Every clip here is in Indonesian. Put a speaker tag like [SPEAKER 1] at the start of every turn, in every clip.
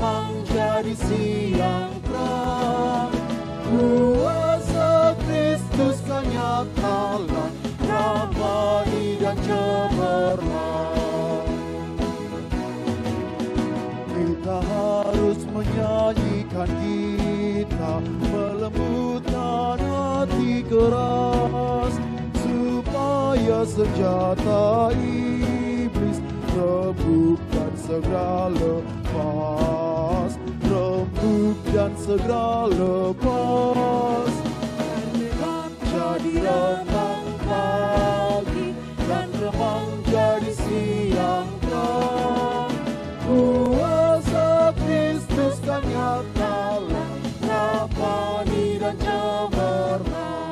[SPEAKER 1] menjadi siang terang. Kuasa Kristus kan nyatalah, ramai dan cemerlang. Kita harus menyanyikan gitar, melembutkan hati keras, supaya senjata iblis rebuk dan segera lepas, rebuk dan segera lepas. Jadi remang pagi dan remang jadi siang terang. Kuasa Kristus kan nyatalah, ramai dan cemerlang.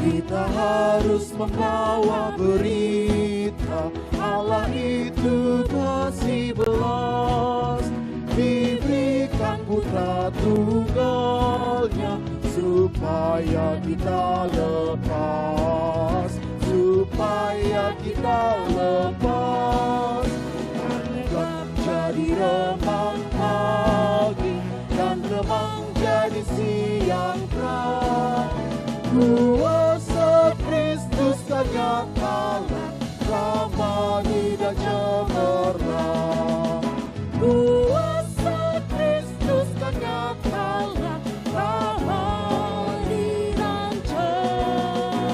[SPEAKER 1] Kita harus membawa berita, Allah itu kasih belas, diberikan putra tunggalnya, supaya kita lepas, supaya kita lepas. Anggap jadi remang pagi dan remang jadi siang terang. Kuasa Kristus kan nyatalah, ramai dan cemerlang. Kuasa Kristus kan nyatalah, ramai dan cemerlang.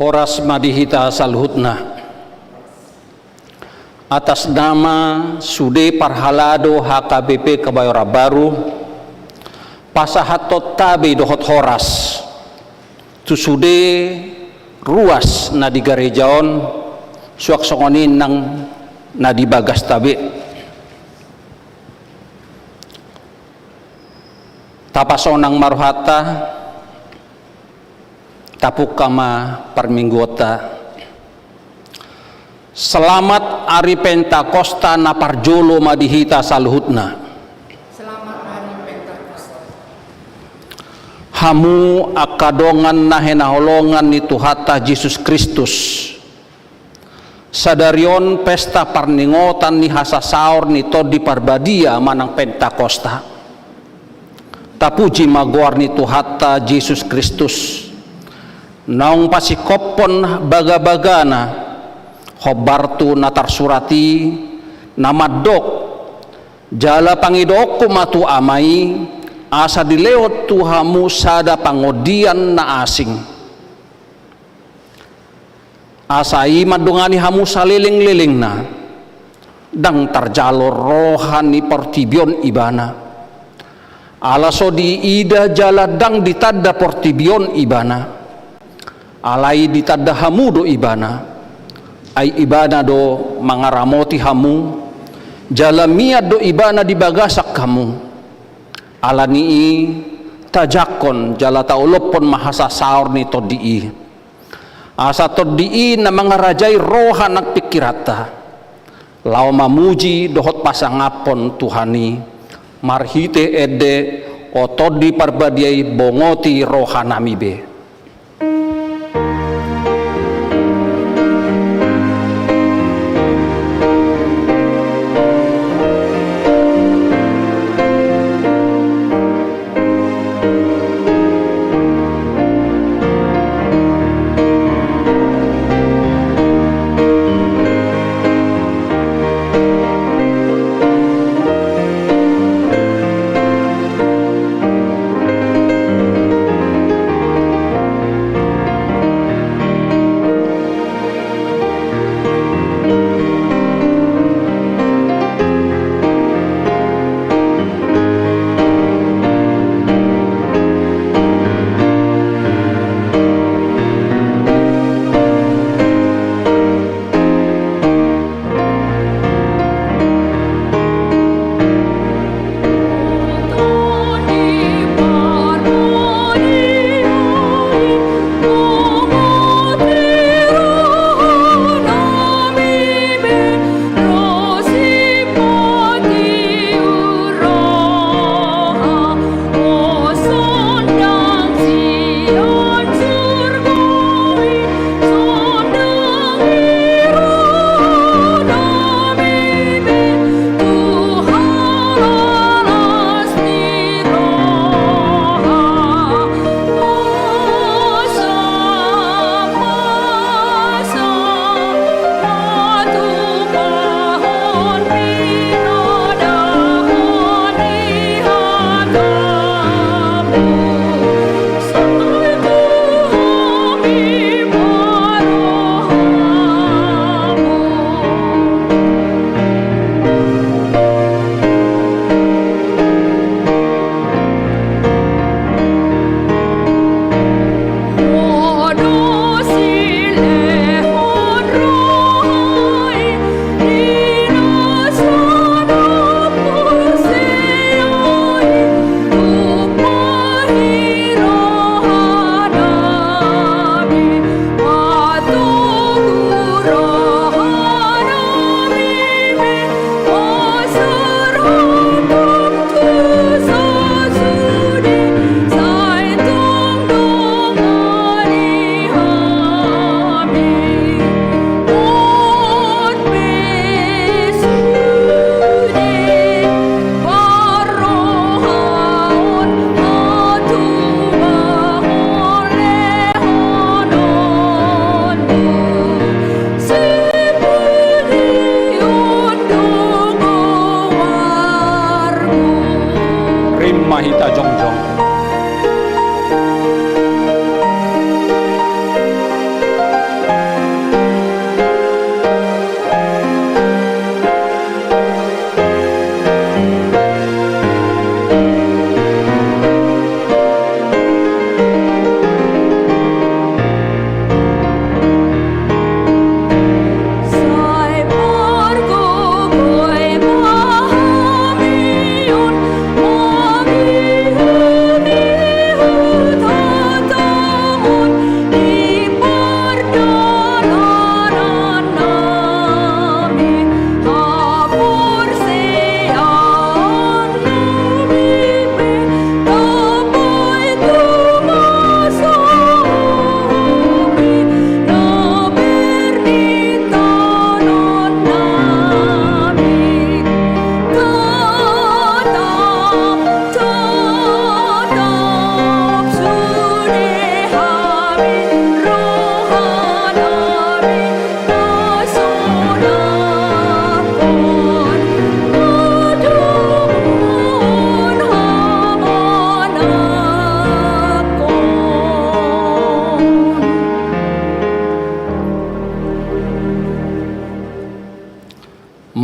[SPEAKER 2] Horas Madihita Salhutna atas nama Sude Parhalado HKBP Kebayora Baru pasahatot tabe dohot horas tu sude ruas na di garejaon suak songonin nang na di bagas tabe tapasonang maruhata tapuk kama parminggota. Selamat Ari Pentakosta na parjolo Madihita Salhutna.
[SPEAKER 3] Selamat Hari Pentakosta.
[SPEAKER 2] Hamu akadongan na henaholongan ni Tuhata Yesus Kristus. Sadarion pesta parningotan ni hasasaur ni Todi Parbadia manang Pentakosta. Tapuji maguar ni Tuhata Yesus Kristus. Naung pasikopon baga-bagana hobartu natar surati namadok jala pangidok kumatu amai asa dileot tuhamu sada pangodian na asing asai madungani hamu saliling-liling na dang tarjalor rohani portibion ibana alaso di ida jala dang ditadda portibion ibana alai ditadda hamudo ibana ay ibana do mangaramoti hamu jalamiad do ibana di bagasak kamu alanii tajakon jala taulopon mahasa saur ni todii asa todii na mangarajai roha nak pikirata lau mamuji dohot pasangapon Tuhani marhite ede o todi parbadiai bongoti roha namibe.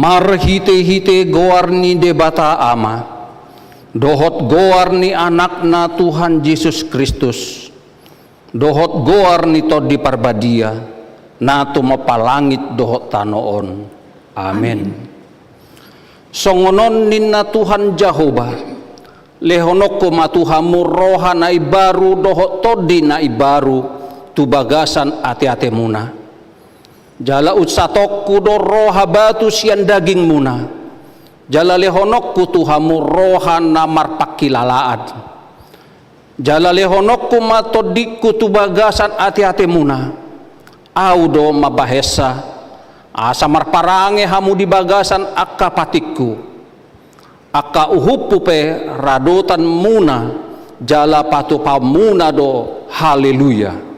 [SPEAKER 2] marhite-hite goar ni debata ama, dohot goar ni anakna Tuhan Yesus Kristus, dohot goar ni to di parbadia, na tumapalangit dohot tanoon. Amen. Songonon ninna Tuhan Jehovah, lehonok ko matuhamu roha na ibaru dohot todi na ibaru, tubagasan ati-ati muna. Jala utsatok kudo roha batu sian daging muna. Jala lehonok ku tuhamu roha na marpakilalaan. Jala lehonok ku matodik ku tubagasan ati-ati muna. Audo mabahesa asa marparange hamu di bagasan akka patikku. Akka uhupu pe radotan muna. Jala patu pamuna do. Haleluya.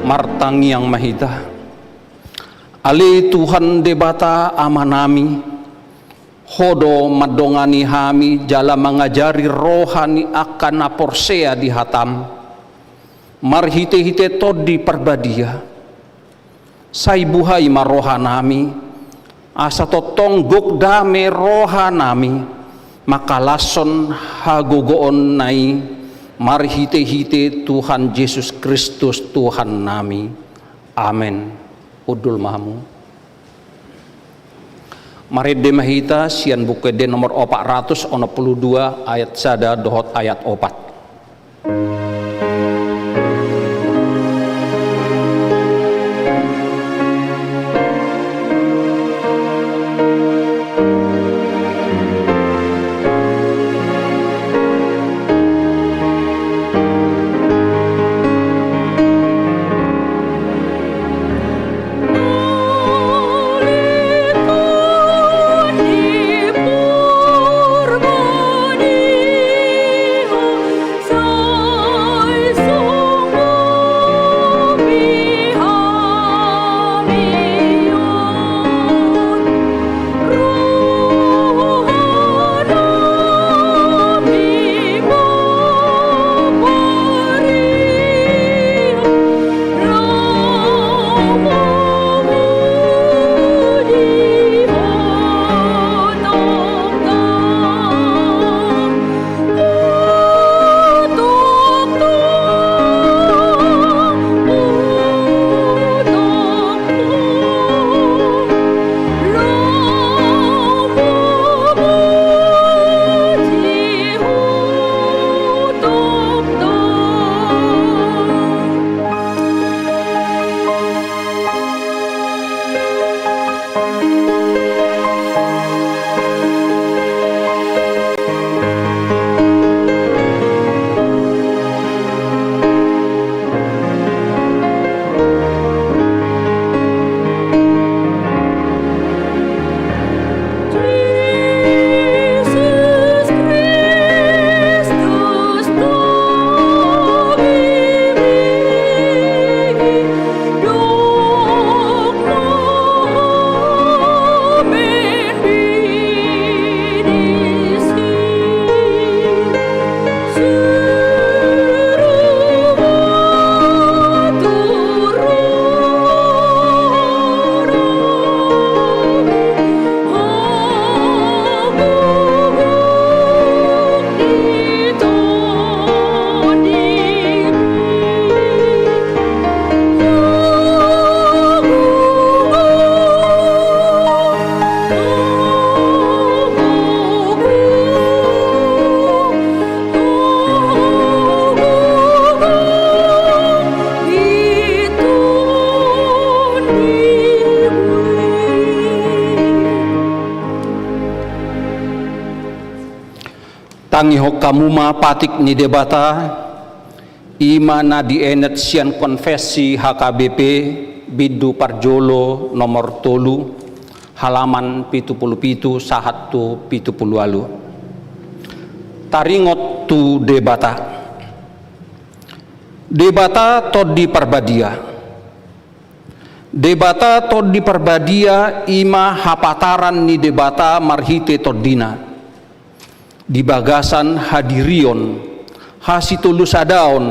[SPEAKER 2] Martang yang mahita, ali Tuhan debata amanami, hodo madongani hami jala mengajari rohani akan naporsea di hatam, marhite-hite todi perbadia, saibuhai marohanami, asa totonggok dame rohanami, maka lason hagogoon nai, marhite-hite Tuhan Yesus Kristus Tuhan nami. Amen. Udul mahamu. Mari demahita sian bukede nomor 462 ayat sada dohot ayat 4. Tangiho kamuma patik ni debata imana di enet sian konfesi HKBP Bidu Parjolo nomor tolu halaman 77 sahatu 70 taringot tu debata to di parbadia Debata todi parbadia ima hapataran ni debata marhite todina. Di bagasan hadirion hasitulusadon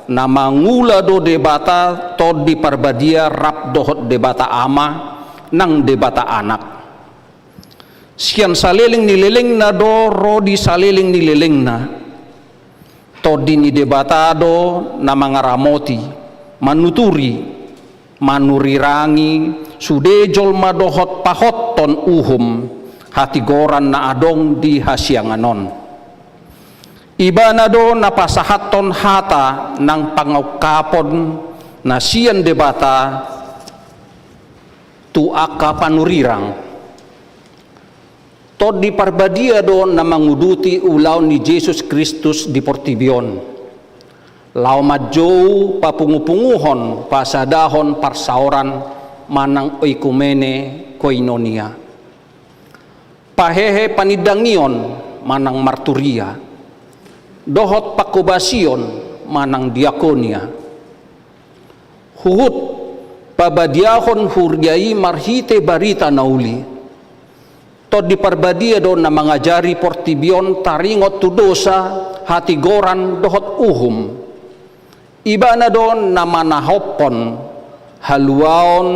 [SPEAKER 2] na mangula do debata todi parbadia rap dohot debata ama nang debata anak. Sian saliling nililing na do rodi saliling nililing na. Todi ni debata do na mangaramoti, manuturi, manurirangi, sudejol madohot pahot ton uhum, hati goran na adong di hasianganon. Iba na do napasahat ton hata ng pangawkapon na siyan debata tuaka panurirang. Tod di parbadia do na manguduti ulaw ni Jesus Kristus di Portibion. Lao madjow papungupunguhon pasadahon parsauran manang oikumene koinonia. Pahehe panidangion manang marturia. Dohot pakubasion manang diakonia. Huhut pabadiahon huryai marhite barita nauli. Tod di parbadia do na mangajari Portibion taringot tudosa hati goran dohot uhum. Iba na do na manahopon haluaon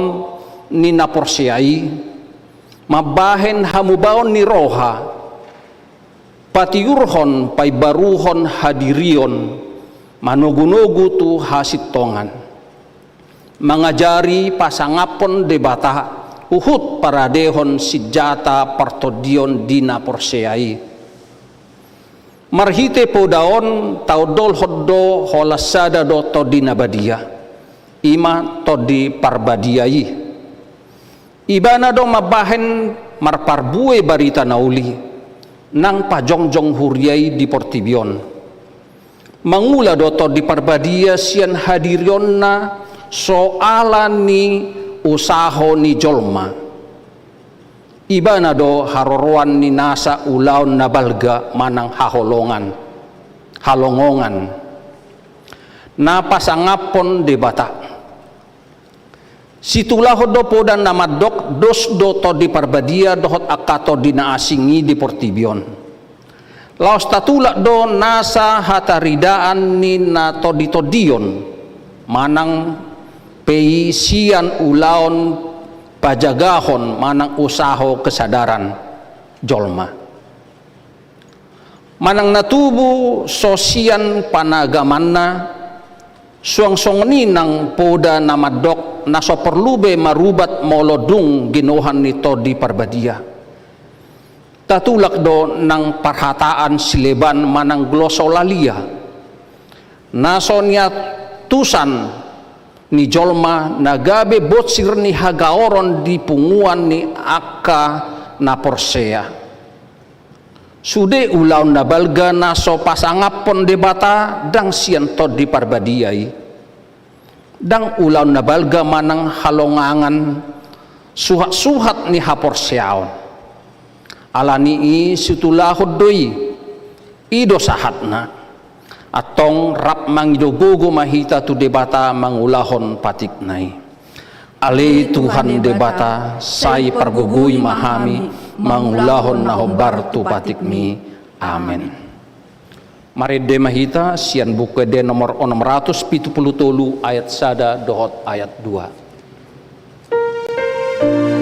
[SPEAKER 2] ni naporsiai mabahen hamubaon ni roha patiurhon paibaruhon hadirion manugunugu tu hasitongan mangajari pasangapon debata uhut paradehon sijata partodion dina porseai marhite po daon taudol hoddo holasada do todina badia ima todi parbadiai ibana do mabahen marparbue barita nauli nang pajongjong huryai di Portibion mangula do todi parbadia sian hadirion na soalan ni usaho ni jolma iba na do haroroan ni nasa ulaon na balga manang halongongan na pasangapon debata situlah do podan na madok dos do to di parbadia dohot akato di naasingi di Portibion laos tatulak do nasa hataridaan ni na todi-todion manang peisian ulaon pajagahon manang usaho kesadaran jolma manang natubu sosian panagamanna suang-suang ninang poda namadok naso perlube marubat molodung ginuhan nito di parbadia tatulak do nang parhataan sileban manang glosolalia naso niya tusan ni jolma nagabe botsir ni hagaoron di punguan ni akka na porsea sude ulaw na balga naso pasangapon debata dang siyan tod di parbadiay dang ulaw na balga manang halongangan suhat-suhat ni haporseaon alani situlahod doy ido sahat na atong rap mangidogogo mahita tu debata mangulahon patiknay ale Tuhan debata say parguguy mahami mangulahon na hobar tu patikmi amen. Mari de mahita sian buku de nomor 673 ayat 1 dohot ayat 2.
[SPEAKER 1] Aduh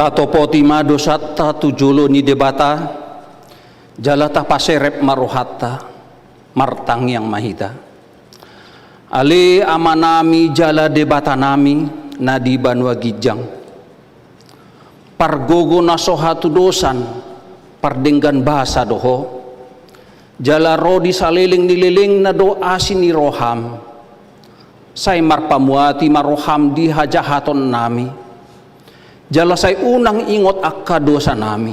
[SPEAKER 2] Tatopoti madosat tatujulo ni debata, jalata paserep marohatta, martang yang mahita. Ale amanami jala debata nami, nadi banwa gijang. Pargogo nasohatu dosan, pardenggan bahasa doho, jala rodi saliling nililing na do asin ni roham, say marpamuati maroham di hajahaton nami, jala say unang ingot akka dosa nami,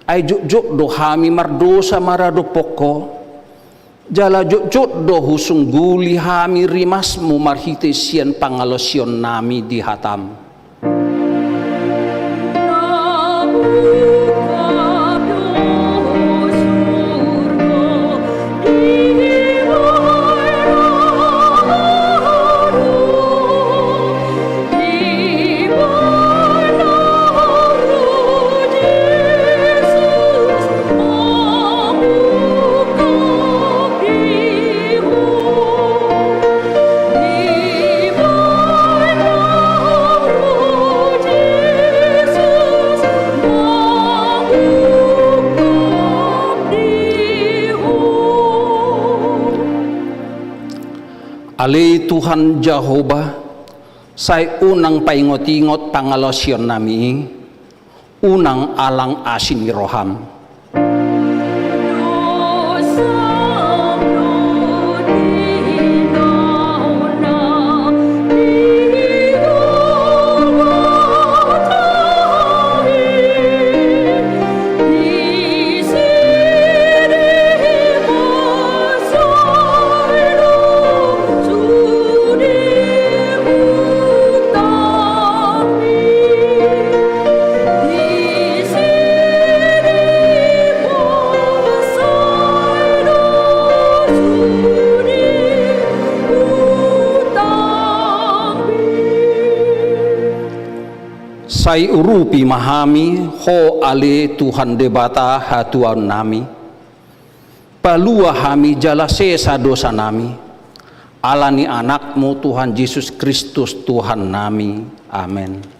[SPEAKER 2] ay juk dohami mardosa marado poko, jala juk do husungguli hami rimasmu marhite sian pangalosyon nami di hatam. Ali Tuhan Jehovah, say unang paingot-ingot pangalosyon nami, unang alang asin ni roham. Say urupi mahami ho ale Tuhan debata hatuan nami, palua hami jala sesa dosa nami, alani anakmu Tuhan Yesus Kristus Tuhan nami, amin.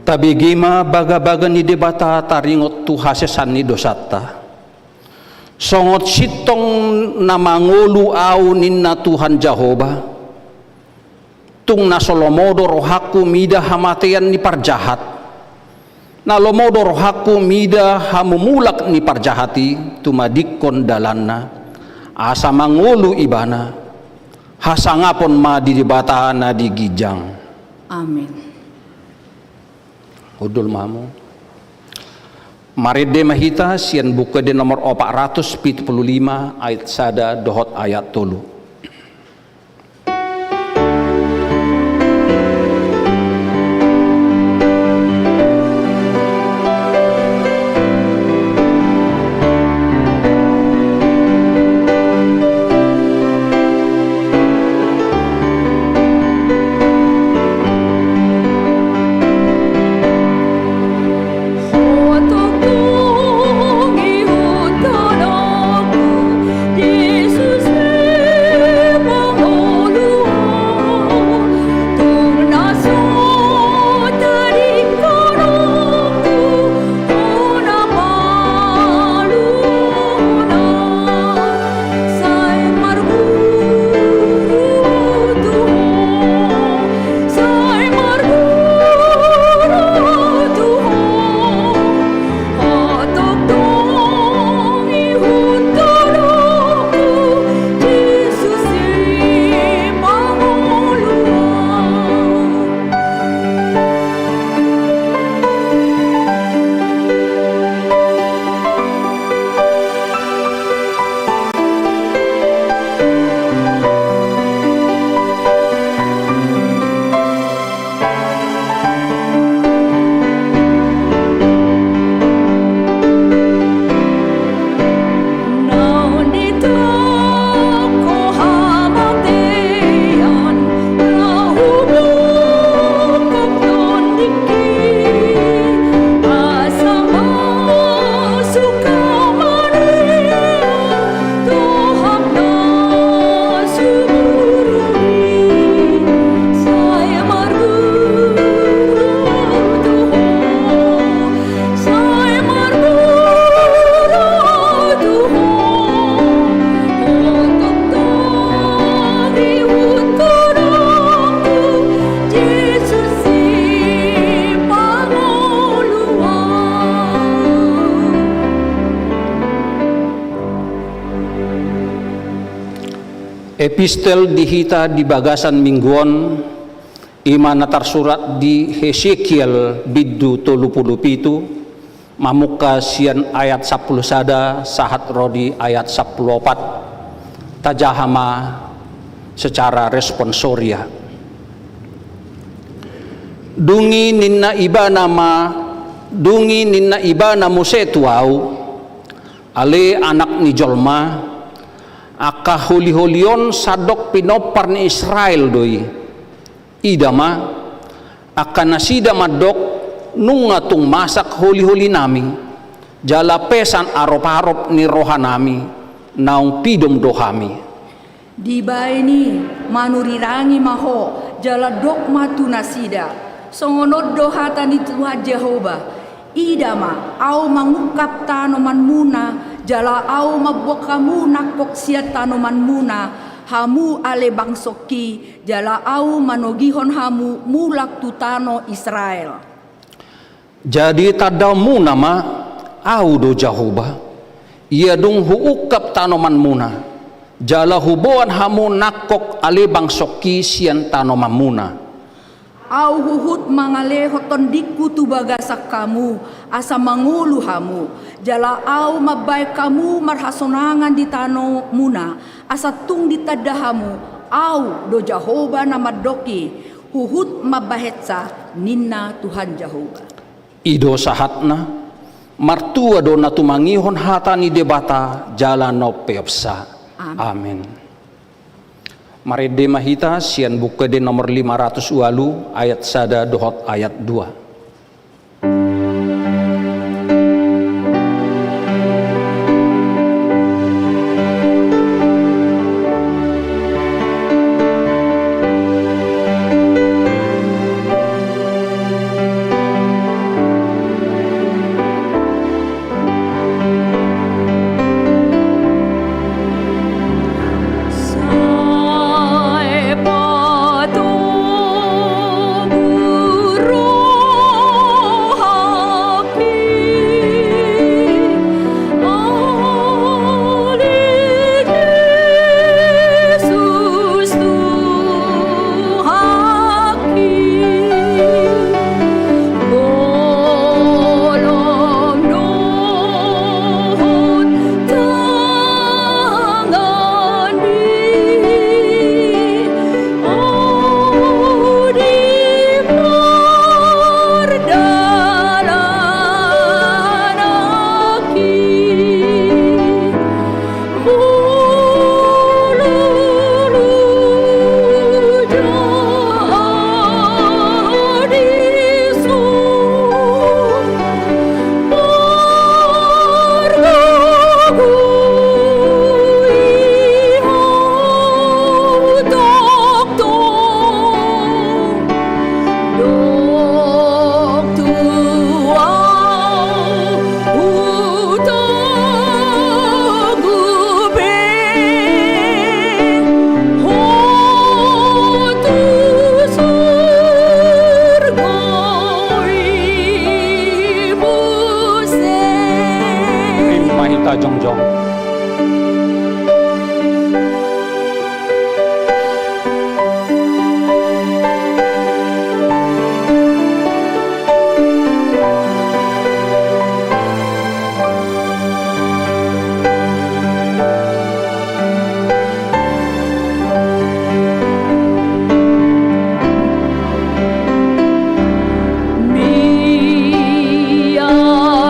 [SPEAKER 2] Tabigima baga-baga ni debata taringot tu hasesan ni dosata. Songot sitong na mangulu au ninna Tuhan Jehovah. Tung na solomodo rohaku mida hamatian ni parjahat. Na lomodo rohaku mida hamumulak ni parjahati tumadikon dalanna. Asa mangulu ibana. Hasangapon ma di debata na di gijang.
[SPEAKER 3] Amin.
[SPEAKER 2] Udul mamu. Maride mahita sian buka di nomor 475 ayat sada dohot ayat tolu.
[SPEAKER 1] Yesus
[SPEAKER 2] Epistel dihita di bagasan mingguan imana tersurat di Hesekiel biddu 37 mamuka sian ayat 10 sada sahat rodi ayat 14 tajahama secara responsoria. Dungi ninna ibana musetuau ale anak ni jolma aka holi-holion sadok pinopar ni Israel doi idama aka nasida madok nungatung masak holi-holi nami jala pesan arop-arop ni rohanami naung pidom dohami
[SPEAKER 4] di baini manurirangi maho jala dok matu nasida songonod dohatan itu Jehovah idama au mangukap tanoman muna jala au mabuak kamu nakpok siat tanoman muna hamu ale bangsoki jala au manogihon hamu mulak tutano Israel.
[SPEAKER 2] Jadi tadamu nama au do Jehovah ia dung huukap tanoman muna jala huboan hamu nakok ale bangsoki sian tanoman muna
[SPEAKER 4] au huhut mangale hoton diku tu bagasak kamu asa mangulu hamu jala au mabay kamu marhasonangan di tano muna asa tung ditadahamu au do Jehovah namadoki huhut mabahetsa ninna Tuhan Jehovah
[SPEAKER 2] ido sahatna martua do natumangihon hatani debata jala no peopsa amin. Mari demahita sian buku de nomor 500 walu ayat sada dohot ayat 2.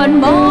[SPEAKER 4] Myanmar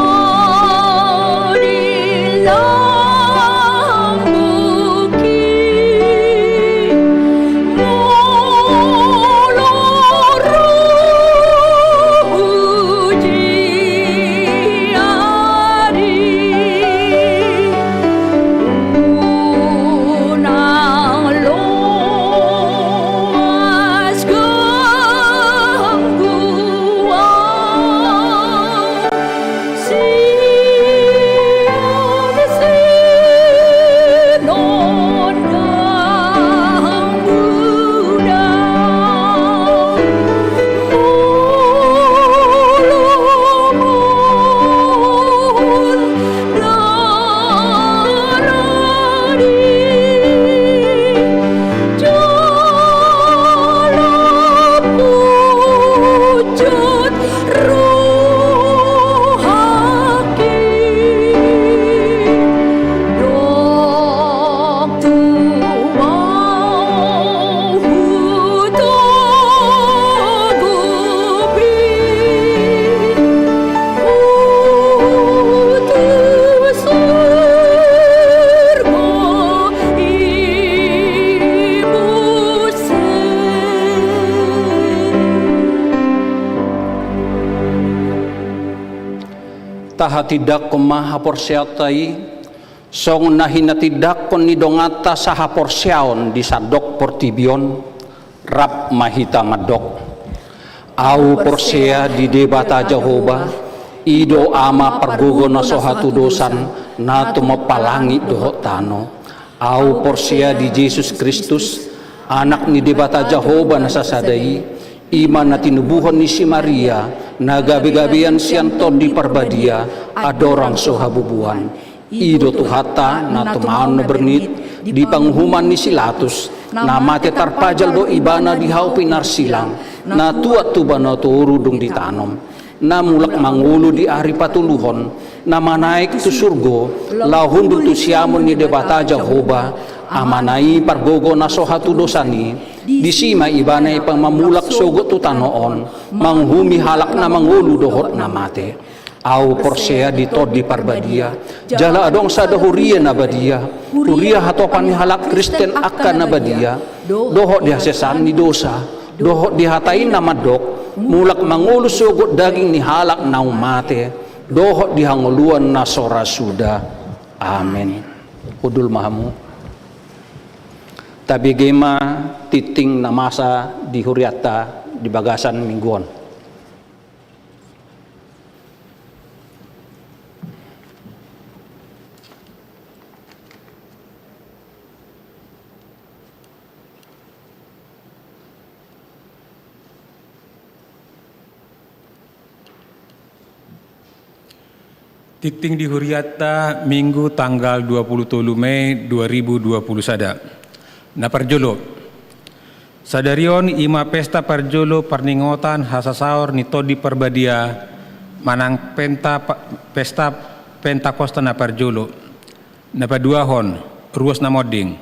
[SPEAKER 2] taha tidak maha porsiatai song nahina tidak kon ni dongata saha porsiaon di sadok portibion rap mahita madok au porsia di debata Jehovah ido ama pergogo na sohatu dosan na tumapalangi dohot tano au porsia di Yesus Kristus anak ni debata Jehovah na sasadai iman na tinubuhon ni si Maria na gabi-gabian siyanton di parbadia adorang sohabubuan ido tuhata na tumaan na bernit di panghuman ni Silatus na mati tarpajal do ibana di hau pinarsilang na tuat tuba na turudong ditanom na mulak mangulo di ari patuluhon na manaik tu surgo lahundul tu siamon ni debata Jehovah amanai pargogo na sohatu dosani di sima ibana ipang mamulak sogo tu tanoon manghumi halak na mangulo dohot na mate au porsea di tod di parbadia jala adong sada huria na badia huria hatopan ni halak Kristen akan na badia dohot di hasesan ni dosa dohot di hatain na madok mulak mangulo sugot daging ni halak na umate dohot di hanguluan na sora suda amen udul mahamu tabi gema titing na masa di huriata di bagasan mingguan.
[SPEAKER 5] Tikting di Huriata Minggu tanggal 27 Mei 2020 sada. Na parjolo. Sadarion ima pesta parjolo parningotan hasasaor ni todi parbadia manang pesta Pentakosta na parjolo. Na paduahon ruas na moding.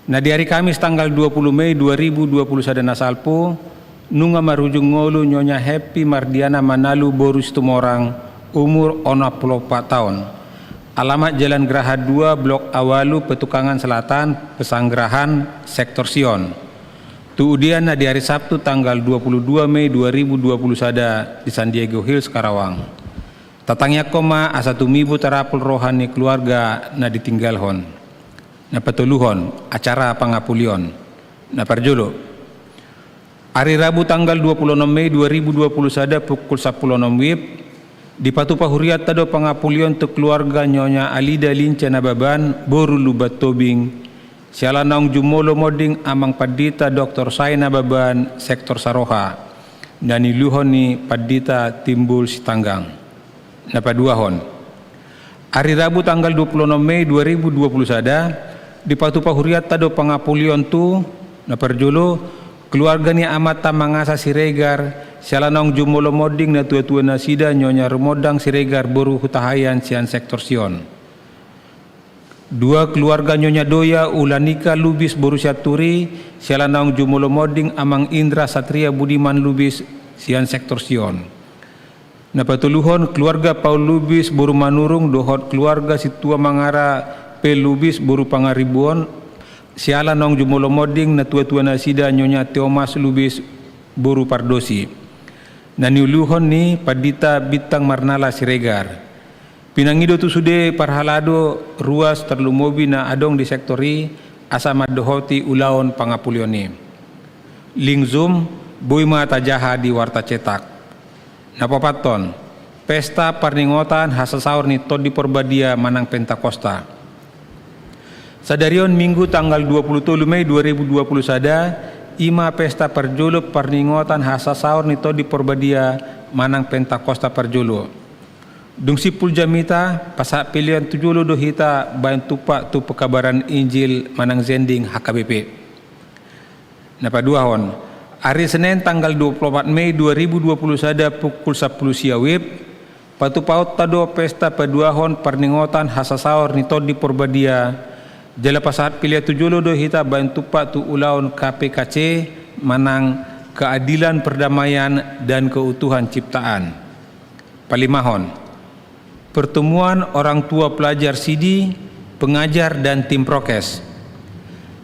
[SPEAKER 5] Na di hari Kamis tanggal 20 Mei 2020 sada nasalpo nunga marujung ngolu Nyonya Happy Mardiana Manalu Borus Tumorang umur 44 tahun. Alamat Jalan Geraha 2 Blok Awalu Petukangan Selatan Pesanggerahan Sektor Sion. Tuudian na di hari Sabtu tanggal 22 Mei 2020 sada di San Diego Hills Karawang. Tatangnya koma asa tumibu terapul rohani keluarga na ditinggalhon. Na petuluhon acara pangapulion. Na parjolo. Hari Rabu tanggal 26 Mei 2020 sada pukul 10.06 WIB di Patupa Huriata do pangapulion tu keluarga Nyonya Alida Linca Nababan Boru Lubat Tobing siala naung jumolo moding amang padita Dr. Sai Nababan Sektor Saroha dan iluhon ni padita Timbul Sitanggang napaduahon. Hari Rabu tanggal 26 Mei 2020 sada di Patupa Huriata do pangapulion tu naparjolo keluarga ni amata mangasa Siregar siala naung jumolo moding na tua-tua nasida Nyonya Remodang Siregar Boru Hutahayan sian Sektor Sion. Dua keluarga Nyonya Doya Ulanika Lubis Boru Syaturi siala naung jumolo moding amang Indra Satria Budiman Lubis sian Sektor Sion. Napatuluhon keluarga Paul Lubis Boru Manurung dohot keluarga Situa Mangara P Lubis Boru Pangaribuon siala naung jumolo moding na tua-tua nasida Nyonya Teomas Lubis Boru Pardosi. Naniuluhon ni padita Bitang Marnala Siregar. Pinangido tu sude parhalado ruas terlumobi na adong di sektori asama dohoti ulaon pangapulioni. Lingzum boy mga tajaha di warta cetak. Napapaton pesta parningotan hasasaur ni todi porbadia manang Pentakosta. Sadarion Minggu tanggal 27 Mei 2020 sada ima pesta parjolo parningotan hasasaur ni todi porbadia manang Pentakosta parjolo. Dung sipul jamita pasak pilihan tujulo do hita bayan tupak tu pekabaran Injil manang zending HKBP. Napaduahon hari Senin tanggal 24 Mei 2020 sada pukul 10 siawib patupaut tado pesta paduahon parningotan hasasaur ni todi porbadia jala pasat pilih tujulo do hita bayan tupak tu ulaun KPKC manang keadilan perdamaian dan keutuhan ciptaan. Palimahon pertemuan orang tua pelajar CD, pengajar dan tim prokes.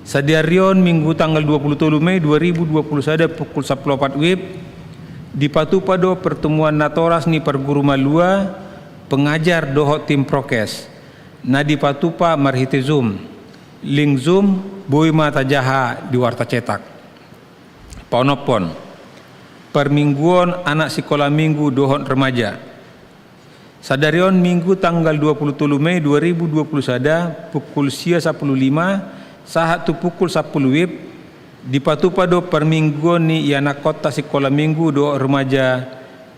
[SPEAKER 5] Sadarion Minggu tanggal 27 Mei 2020 sada pukul 14 WIB di Patupado pertemuan Natoras ni Perguru Malua pengajar doho tim prokes, nadi patupa marhite Zoom, link Zoom bui mata jaha di warta cetak. Paunopon, permingguan anak sekolah minggu dohon remaja. Sadarion minggu tanggal 27 Mei 2021 pukul 15 saat tu pukul 10 WIB di patupado permingguan ni yana kota sekolah minggu do remaja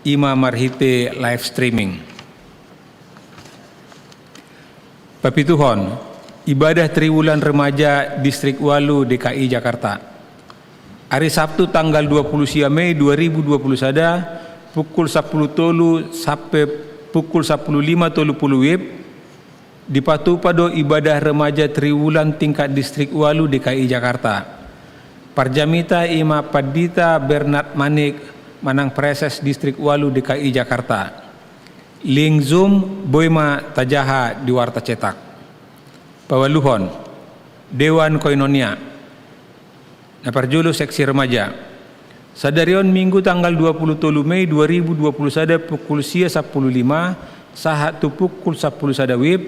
[SPEAKER 5] ima marhite live streaming. Papituhon, ibadah triwulan remaja distrik Walu DKI Jakarta. Hari Sabtu tanggal 20 Mei 2021 pukul 10.30 sampai pukul 15.30 WIB di patupado ibadah remaja triwulan tingkat distrik Walu DKI Jakarta. Parjamita ima Padita Bernard Manik Manang Preses distrik Walu DKI Jakarta. Link Zoom boima tajaha di warta cetak. Pawaluhon Dewan Koinonia Naparjulu seksi remaja. Sadarion minggu tanggal 27 Mei 2021 pukul 15 saat tu pukul 10 WIB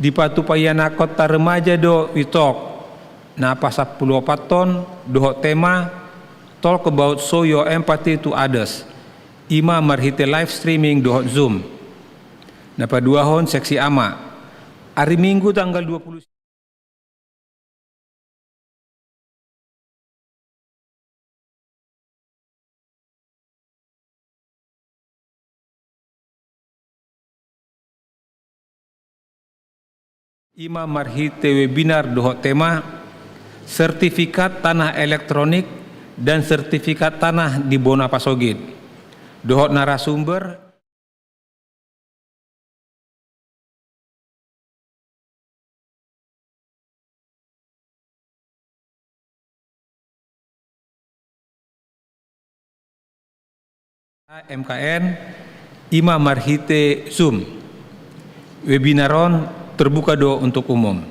[SPEAKER 5] di patupayana kota remaja do witok na pasap 10 ton doho tema talk about show your empathy to others ima marhite live streaming doho Zoom. Napa duahon seksi ama hari minggu tanggal 20 ima marhite webinar doho tema sertifikat tanah elektronik dan sertifikat tanah di Bona Pasogid. Doho narasumber MKN ima marhite Zoom. Webinaron terbuka do untuk umum.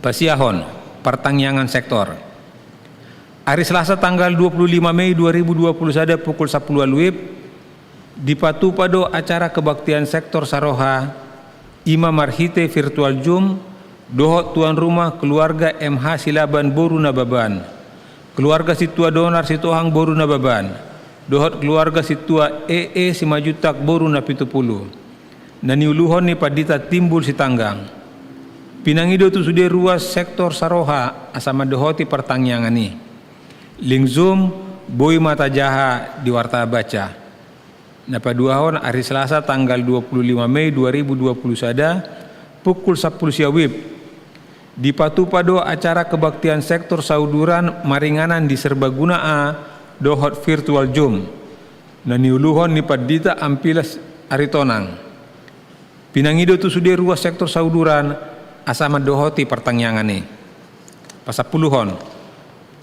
[SPEAKER 5] Pasiahon, pertangyangan sektor. Hari Selasa tanggal 25 Mei 2021 pukul 10 WIB di patupado acara kebaktian sektor Saroha ima marhite virtual Zoom doho tuan rumah keluarga MH Silaban Boru Nababan, keluarga situa donar Situhang Boru Nababan, dohot keluarga situa EE Simajutak Boru Napitupulu. Naniuluhon ni Padita timbul si tanggang. Pinangido tu sudah ruas sektor Saroha asama dohoti pertangyangan ni. Link Zoom boy mata jaha di warta baca. Napa duahon hari Selasa tanggal 25 Mei 2021 pukul 10 WIB di patupado acara kebaktian sektor Sauduran Maringanan di Serbaguna A dohot virtual Zoom. Naniuluhon ni Padita ampilas aritonang. Pinangido tu sudah ruas sektor Sauduran asama dohoti pertangyangan ni. Pasapuluhon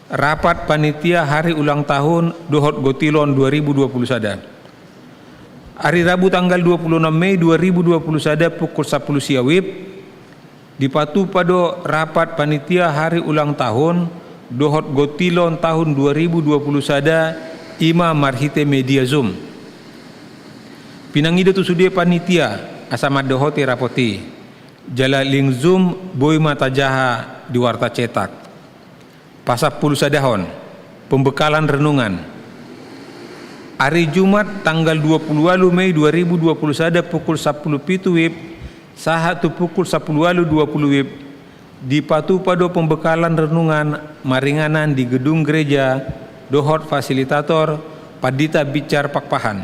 [SPEAKER 5] rapat panitia hari ulang tahun dohot Gotilon 2021. Hari Rabu tanggal 26 Mei 2021 pukul 10 WIB di patupado rapat panitia hari ulang tahun dohot Gotilon tahun 2021 ima marhite media Zoom. Pinangido tu sudah panitia asama dohoti rapoti jala link Zoom boy mata jaha di warta cetak. Pasap puluh sadahon pembekalan renungan. Hari Jumat tanggal 20 Mei 2021 pukul 10 WIB saat tu pukul 10.20 WIB di patupado pembekalan renungan Maringanan di gedung gereja dohot fasilitator Padita Bicar Pakpahan.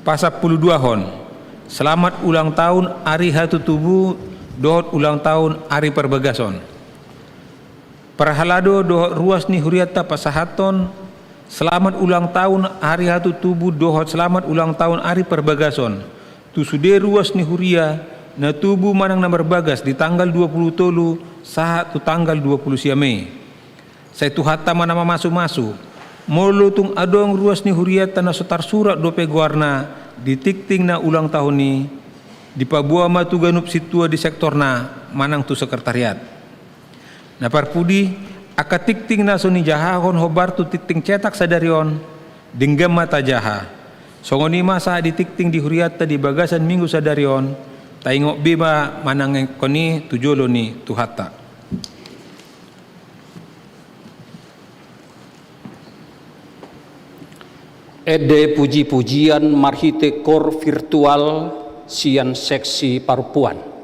[SPEAKER 5] Pasap puluh duahon selamat ulang tahun Hari Hatu Tubuh dohot ulang tahun Hari Perbagason. Perhalado dohot ruas ni huriata pasahaton selamat ulang tahun Hari Hatu Tubuh dohot selamat ulang tahun Hari Perbagason. Tu sude ruas ni huria na tubuh manang na berbagas di tanggal 20 tolu saat tu tanggal 20 Mei. Saya tu hatta mana masu-masu. Molo tung adong ruas ni huriata na sotar surat dope guarna di tikting na ulang tahun ni di pabua matu ganup situa di sektor na manang tu sekretariat. Na parpudi aka tikting na soni jahahon hobar tu tikting cetak sadarion dinggam mata jaha. Songonima saat ditikting di huriata di bagasan minggu sadarion, taingok biba manangekoni tujolo ni tuhata.
[SPEAKER 2] Ede puji-pujian marhite kor virtual sian seksi parupuan.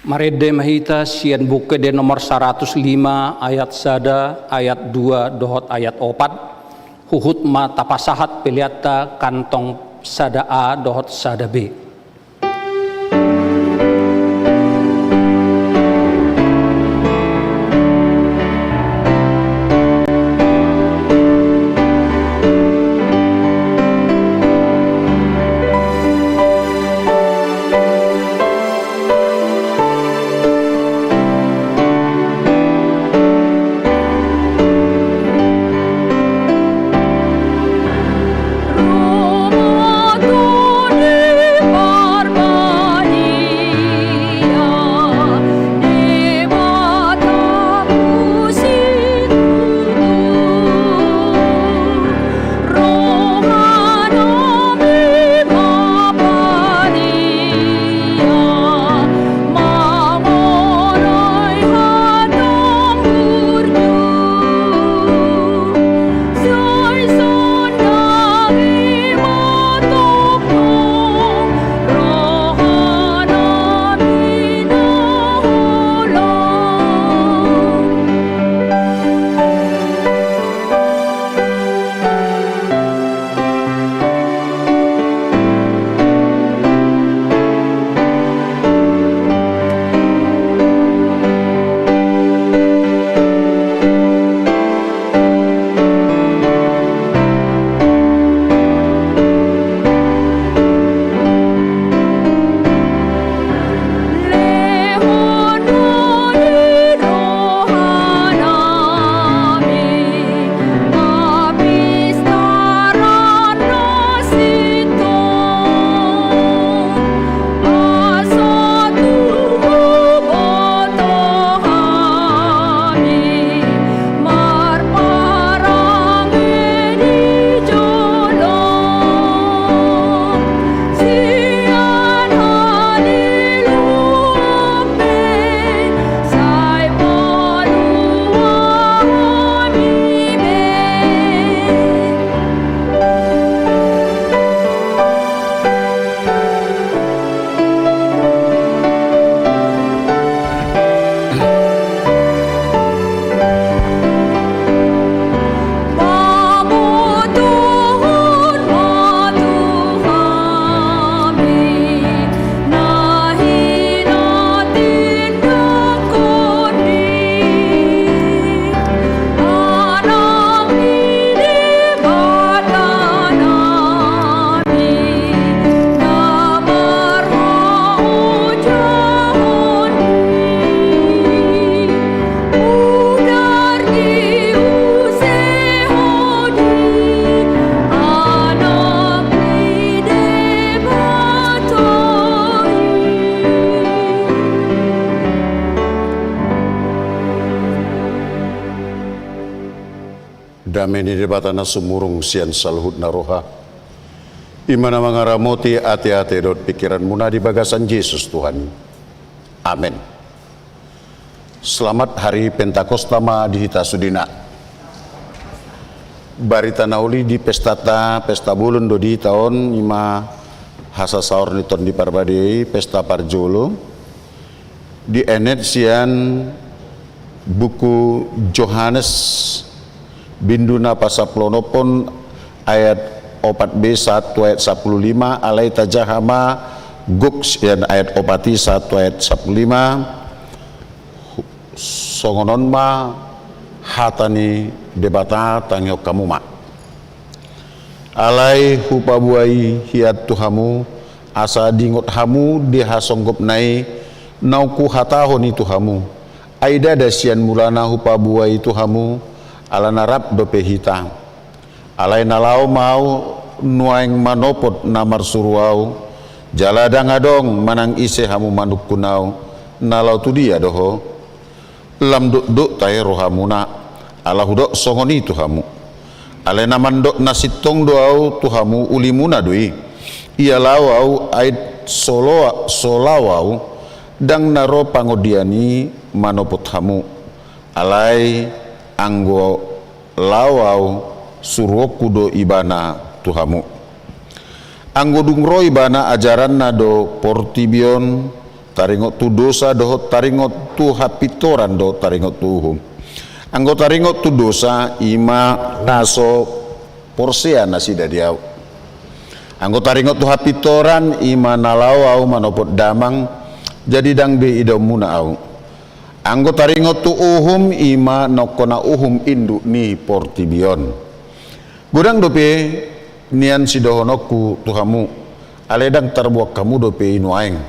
[SPEAKER 2] Marede mahita sian buke de nomor 105 ayat sada ayat 2 dohot ayat 4 huhut ma tapasahat peliata kantong sada A dohot sada B.
[SPEAKER 6] Damai di debatana sumurung sian salhut naroha. Imana mangaramoti ati-ati dot pikiran muna di bagasan Yesus Tuhan. Amin. Selamat hari Pentakostama di Hita Sudina. Barita nauli di pesta bulun do di tahun ima hasa saur niton di parbadei pesta parjolo. Di enet sian buku Johannes Binduna pasaplonopon ayat 4b 1 ayat 15 alai tajahama guks dan ayat opati 1 ayat 15 songonon ma hatani debata tangyo kamuma alai hupabuai hiat tuhamu asa dingot hamu dihasonggop nai nauku hatahoni tuhamu aida dasian mulana hupabuai tuhamu ala narap dope hita alai nalau mau nuaing manopot namar suruau jaladang adong manang ise hamu manuk kunau nalau tu dia doho lam duk tae rohamuna ala hudok songoni tuhamu alai namandok nasitong doau tuhamu ulimuna doi ia lawau ait solawau dang naro pangodiani manopot hamu alai anggo lawau suruoku do ibana tuhamu anggo dungro ibana ajaran nado portibion taringot tu dosa doho taringot tu hapitoran do taringot tu uhum anggo taringot tu dosa ima naso porsea nasida diau anggo taringot tu hapitoran ima nalawau manopot damang jadi dang be idomuna au anggo taringot tu uhum ima nokona uhum induk ni portibion gudang dope nian sidohonoku tuhamu aledang terbuak kamu dope inuaing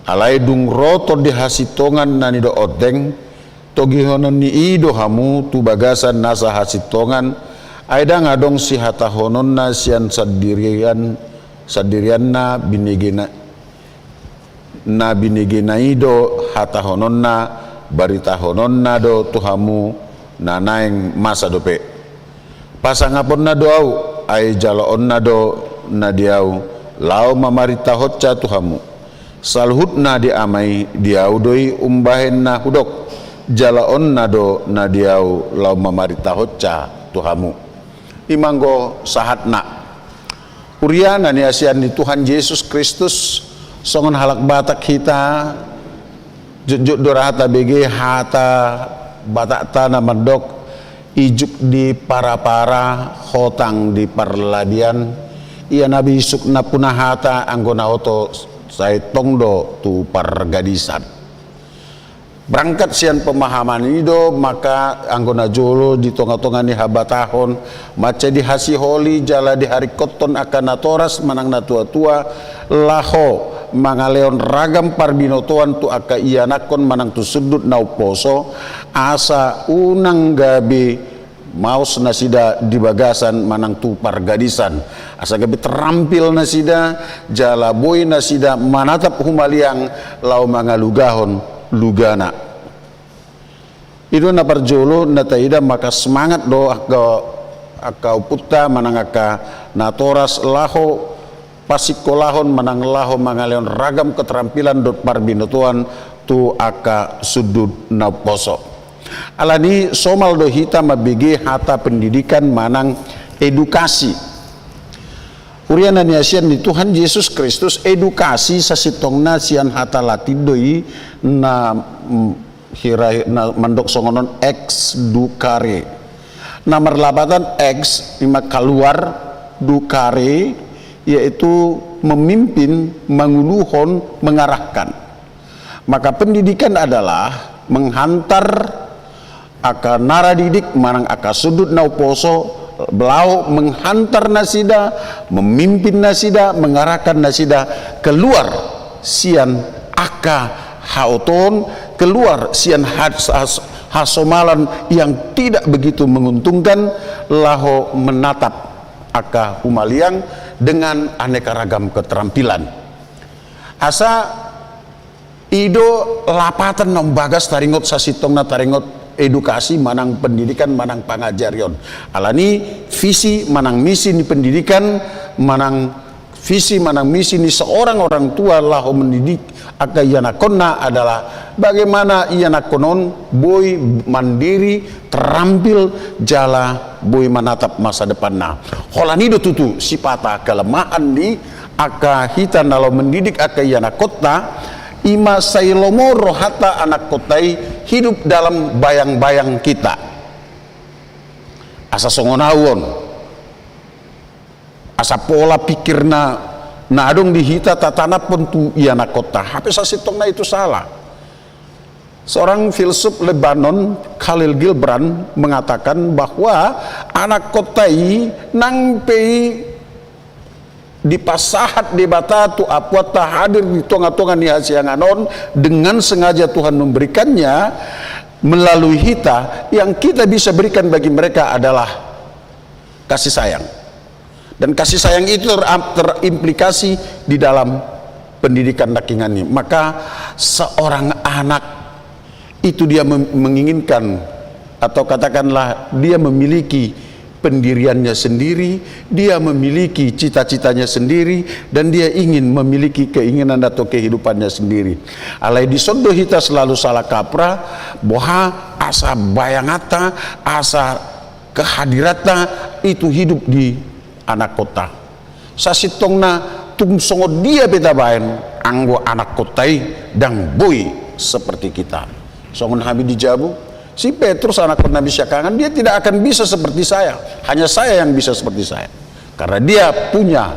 [SPEAKER 6] alai dung roto di hasitongan nani do odeng togihonon ni ido hamu tu bagasan nasa hasitongan aedang adong si hatahonon na sian sadirian na binigena ido hata hononna barita hononna do tuhamu nanaing masa dope pasangapon na doau ay jalaon na do na diau lau mamarita hotca tuhamu salhut na diamai diau doi umbahen na hudok jalaon na do na diau lau mamarita hotca tuhamu imanggo sahatna uriana ni asian ni Tuhan Yesus Kristus songon halak batak kita jujuk dorahata BG hata batak tanah mendok ijuk di para-para hotang di parladian ia nabi sukna punah hata anggona oto saya tongdo tu pargadisan berangkat sian pemahaman itu maka anggona jolo di tonga-tonga ni habatahon maca di hasi holi jala di hari koton akan natoras manang natua-tua laho mangaleon ragam parbinotoan tu aka ianakon manang tu sudut nau poso asa unang gabi maus nasida di bagasan manang tu pargadisan asa gabi terampil nasida jala boy nasida manatap humaliang lau mangalugahon lugana itu na parjolo na taida maka semangat do aka uputta manang aka natoras laho pasikolahon manang laho mangaleon ragam keterampilan dot parbinotuan tu aka sudut na poso alani somal do hita mabigi hata pendidikan manang edukasi uriana ni asian ni Tuhan Yesus Kristus edukasi sasitongna sian hata latidoi na hirai na mandok songonon ex dukare nomor labatan ex lima keluar dukare yaitu memimpin, menguluhon, mengarahkan. Maka pendidikan adalah menghantar aka naradidik manang aka sudut nau poso belau menghantar nasida, memimpin nasida, mengarahkan nasida keluar sian aka hauton, keluar sian hasomalan yang tidak begitu menguntungkan laho menatap aka humaliang dengan aneka ragam keterampilan asa ido lapatan nom bagas taringot sasitongna taringot edukasi, manang pendidikan, manang pangajarian. Alani visi manang misi ni pendidikan, manang visi manang misi ni seorang orang tua lah mendidik aka iana konna adalah bagaimana iana konon boy mandiri, terampil jala boy menatap masa depanna. Holani do tutu sipata kelemahan ni aka hitan dalam mendidik aka iana kota. Ima sailomo rohata anak kotai hidup dalam bayang-bayang kita. Asa songonawon, asa pola pikirna nadong dihita tatana pentu iana kota. Hape sasitongna itu salah. Seorang filsuf Lebanon, Khalil Gibran, mengatakan bahwa anak kotai nangpei di pasahat di bata tu apuata hadir di tonga-tonga ni hasianganon dengan sengaja Tuhan memberikannya melalui hita. Yang kita bisa berikan bagi mereka adalah kasih sayang, dan kasih sayang itu terimplikasi di dalam pendidikan dakingannya. Maka seorang anak itu dia menginginkan, atau katakanlah dia memiliki pendiriannya sendiri, dia memiliki cita-citanya sendiri, dan dia ingin memiliki keinginan atau kehidupannya sendiri. Alai di sondo hita selalu salah kaprah boha asa bayangata, asa kehadirata itu hidup di anak kota. Sasitongna tum songo dia beta baen anggo anak kotai dan boy seperti kita. Songon habi dijabu. Si Petrus anak Nabi Syakangan, dia tidak akan bisa seperti saya. Hanya saya yang bisa seperti saya. Karena dia punya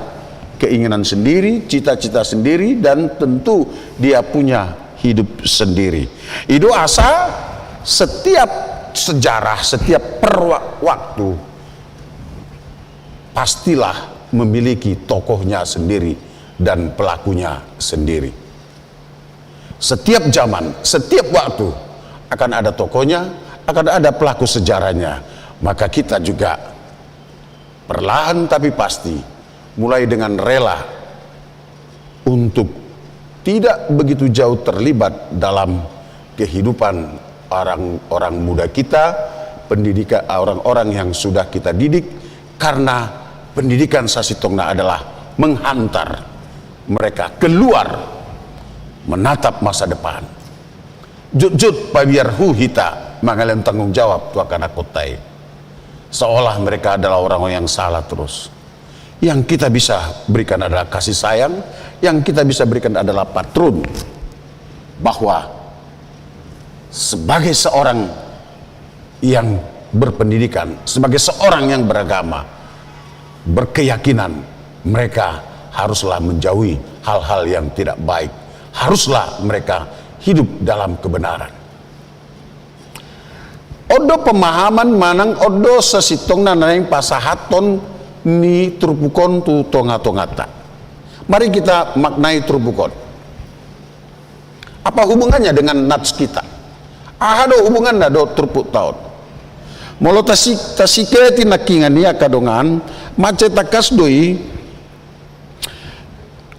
[SPEAKER 6] keinginan sendiri, cita-cita sendiri, dan tentu dia punya hidup sendiri. Itu asa setiap sejarah, setiap waktu pastilah memiliki tokohnya sendiri dan pelakunya sendiri. Setiap zaman, setiap waktu akan ada tokohnya, akan ada pelaku sejarahnya. Maka kita juga perlahan tapi pasti mulai dengan rela untuk tidak begitu jauh terlibat dalam kehidupan orang-orang muda kita, pendidikan orang-orang yang sudah kita didik, karena pendidikan sasitongna adalah menghantar mereka keluar menatap masa depan. Jut-jut pabiar hu hita mangalen tanggung jawab tua kana kotai, seolah mereka adalah orang-orang yang salah terus. Yang kita bisa berikan adalah kasih sayang, yang kita bisa berikan adalah patron, bahwa sebagai seorang yang berpendidikan, sebagai seorang yang beragama, berkeyakinan, mereka haruslah menjauhi hal-hal yang tidak baik, haruslah mereka hidup dalam kebenaran. Odo pemahaman manang odo sesitongna nang pasahaton ni trupukon tu tonga-tongata. Mari kita maknai trupukon. Apa hubungannya dengan nats kita? Ada hubungan do trupuk taon. Molo tasiketi nakingania kadongan macetakas doi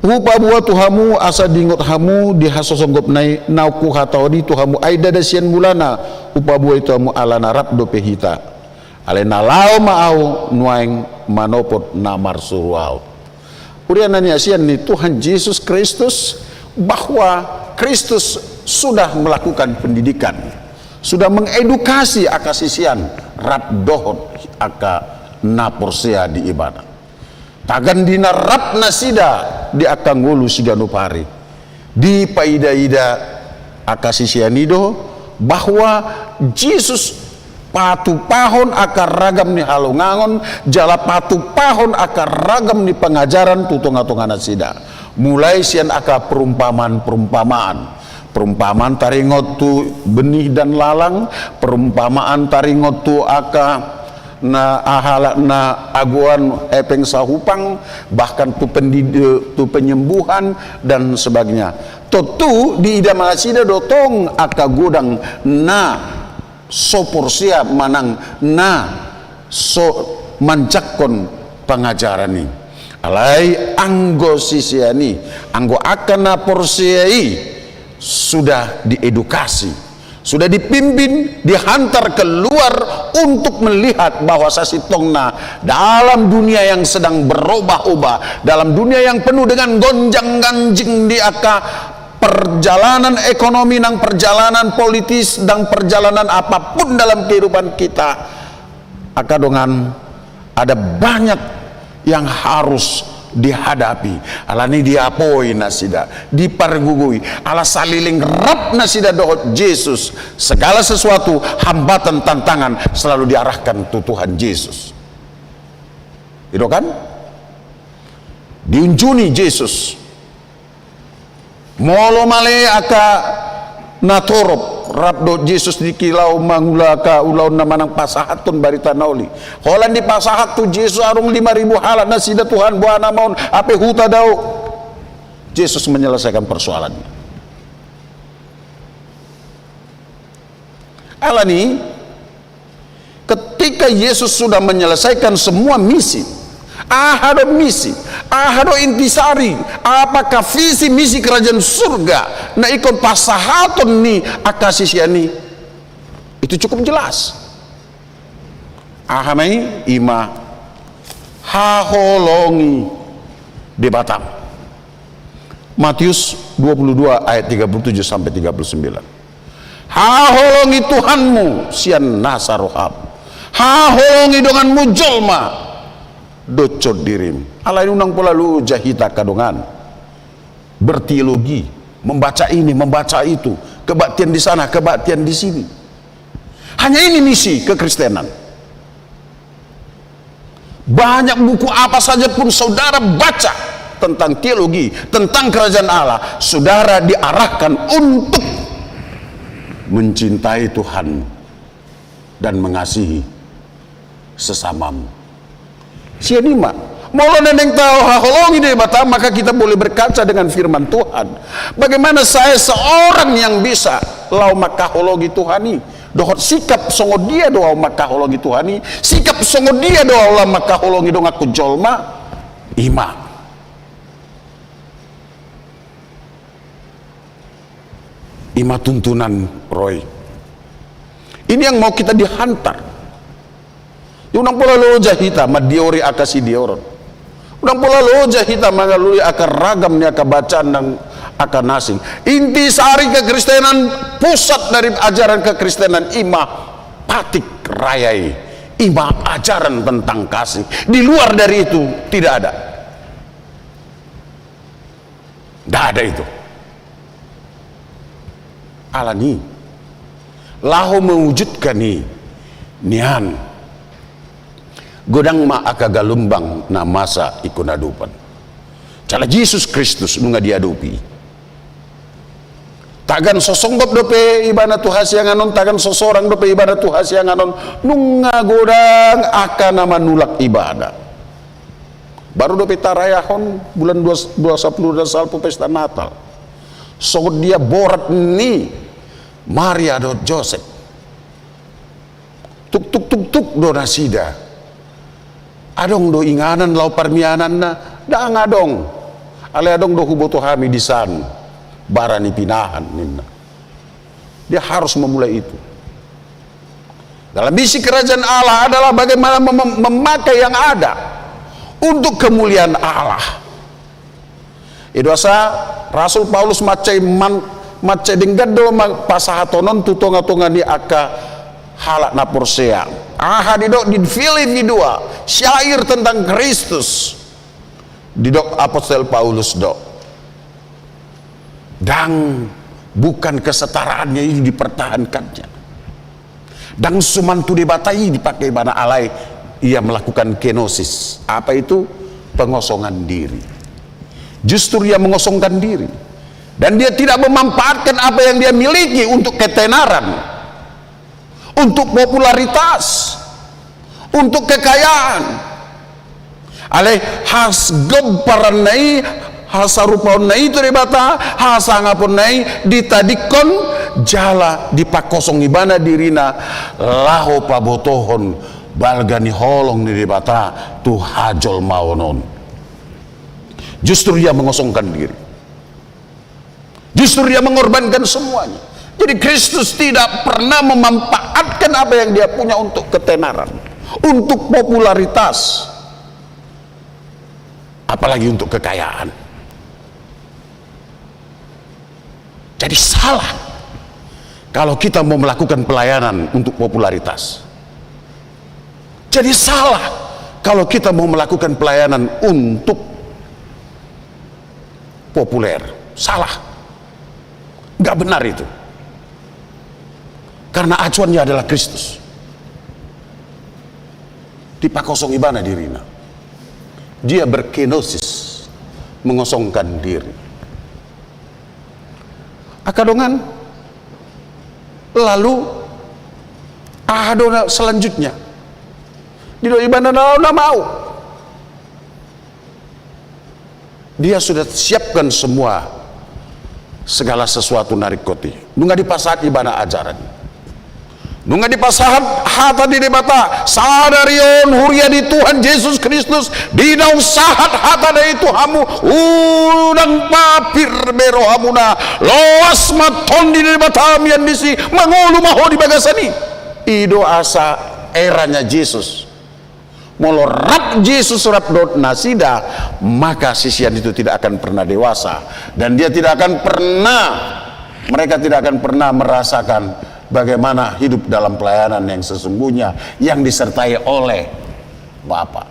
[SPEAKER 6] Hupa buah tuhamu asa dingot hamu dihasosonggop nai nauku hatawadi tuhamu aida dasian mulana upa buah itu hamu ala narap dope hita alena lao maau nuaing manopot namar suruau. Urianani asian ni Tuhan Yesus Kristus, bahwa Kristus sudah melakukan pendidikan, sudah mengedukasi akasisian rap dohot aka naporsea di ibadah. Tagan dina rap nasida di akang ngulu siganupari di paida-ida akasisianido, bahwa Yesus patu pahon akar ragam ni halungangon jala patu pahon akar ragam ni pengajaran tutonga-tonga nasida. Mulai sian aka perumpamaan taringot tu benih dan lalang, perumpamaan taringot tu aka na ahala na aguan epeng sahupang, bahkan tu penyembuhan dan sebagainya. Tentu di ida masida dotong aka godang na soporsia manang na so mancakkon pengajaran ni alai anggo sisiani anggo akan na porsiai sudah diedukasi, sudah dipimpin, dihantar keluar untuk melihat bahwa sasitongna dalam dunia yang sedang berubah-ubah, dalam dunia yang penuh dengan gonjang-ganjing di aka perjalanan ekonomi, dan perjalanan politis, dan perjalanan apapun dalam kehidupan kita, akadongan ada banyak yang harus dihadapi. Ala ni diapoi nasida, dipargugui, ala saliling rap nasida dohot Yesus. Segala sesuatu hambatan, tantangan selalu diarahkan ke Tuhan Yesus. Itu kan? Diunjuni Yesus. Molo male aka natorop rabdo Yesus di kilau mangula ka ulau namanang pasahatun barita nauli. Holan di pasahat tu Yesus arung 5.000 halat nasida Tuhan buana maun ape huta dau. Yesus menyelesaikan persoalannya. Alani ketika Yesus sudah menyelesaikan semua misi, ahado misi, ahado intisari, apakah visi misi kerajaan surga na ikon pasahaton ni akasisiani, itu cukup jelas. Ahamai ima haholongi di Batam, Matius 22 ayat 37 sampai 39. Haholongi Tuhanmu sian nasarohab, haholongi dengan mujolma docot dirim. Alai unang pula lu jahita kadongan berteologi, membaca ini, membaca itu, kebaktian di sana, kebaktian di sini. Hanya ini misi kekristenan. Banyak buku apa saja pun saudara baca tentang teologi, tentang kerajaan Allah, saudara diarahkan untuk mencintai Tuhan dan mengasihi sesamamu. Sianima, molo neneng tahu haholongi di Batam, maka kita boleh berkaca dengan firman Tuhan. Bagaimana saya seorang yang bisa lau makahologi Tuhani, dohot sikap songo dia doa makahologi Tuhani, sikap songo dia doa makahologi dong aku jolma, ima. Ima tuntunan Roy. Ini yang mau kita dihantar. Unang pula lo jahita madiori akasi dioron. Unang pula lo jahita mangalui akan ragam ni akan bacaan dan akan nasing. Inti sari kekristenan, pusat dari ajaran kekristenan ima patik rayai, ima ajaran tentang kasih. Di luar dari itu tidak ada. Tidak ada itu. Alani lahu mewujudkan ni nian godang ma akagalumbang na masa ikunadupan cala Jesus Kristus nunga diadupi tagan sosonggop dope ibana Tuhan yang anon, tagan sosorang dope ibana Tuhan yang anon, nunga godang akan nama nulak ibadah baru dope tarayahon bulan 20 dan salpo pesta Natal so dia borat ni Maria do Joseph tuk tuk tuk tuk do nasida adong do inganan lau parmianan na daang adong ale adong do huboto hami disan barani pinahan ninna. Dia harus memulai itu. Dalam misi kerajaan Allah adalah bagaimana memakai yang ada untuk kemuliaan Allah. Itu asa Rasul Paulus macai denggado pasahatonon tutonga-tonga ni aka halak na porsea. Didok di Filipi 2 syair tentang Kristus. Didok Apostel Paulus dok. Dan bukan kesetaraannya ini dipertahankannya. Dan sumantu dibatai dipakai bana alai ia melakukan kenosis. Apa itu? Pengosongan diri. Justru ia mengosongkan diri. Dan dia tidak memanfaatkan apa yang dia miliki untuk ketenaran, untuk popularitas, untuk kekayaan. Aleh has gemparan nai, hasarupaun nai itu dibata, hasangapun nai ditadikon jala dipakosong ibana dirina laho pabotohon balgani holong ni dibata tu hajol maonon. Justru dia mengosongkan diri. Justru dia mengorbankan semuanya. Jadi Kristus tidak pernah memanfaatkan apa yang dia punya untuk ketenaran, untuk popularitas, apalagi untuk kekayaan. Jadi salah kalau kita mau melakukan pelayanan untuk popularitas. Jadi salah kalau kita mau melakukan pelayanan untuk populer. Salah, nggak benar itu. Karena acuannya adalah Kristus. Di pakosong ibana dirina, dia berkenosis, mengosongkan diri. Akadongan, lalu adona selanjutnya di ibana na mau. Dia sudah siapkan semua segala sesuatu narik koti. Nunga di pasat ibana ajaran. Nunga di pasahat hata di debata sadarion huria di Tuhan Yesus Kristus dinau sahat hata dari Tuhamu udang papir berohamuna loas maton di debata mian disi mangulu maho di bagasani ido asa eranya Yesus molorap Yesus rap dot nasida, maka sisian itu tidak akan pernah dewasa dan dia tidak akan pernah, mereka tidak akan pernah merasakan bagaimana hidup dalam pelayanan yang sesungguhnya yang disertai oleh Bapa.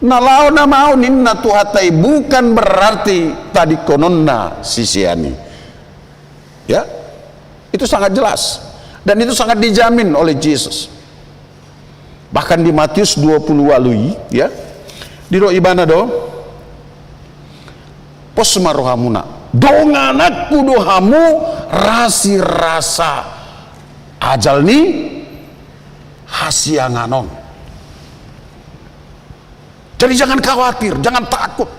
[SPEAKER 6] Nalau na mau ninna tuhatai bukan berarti tadi kononna sisiani. Ya, itu sangat jelas dan itu sangat dijamin oleh Yesus. Bahkan di Matius 20 walui, ya, di do ibana do posma rohamuna donganakku dohamu rasi rasa ajal ni hasianganon. Jadi jangan khawatir, jangan takut.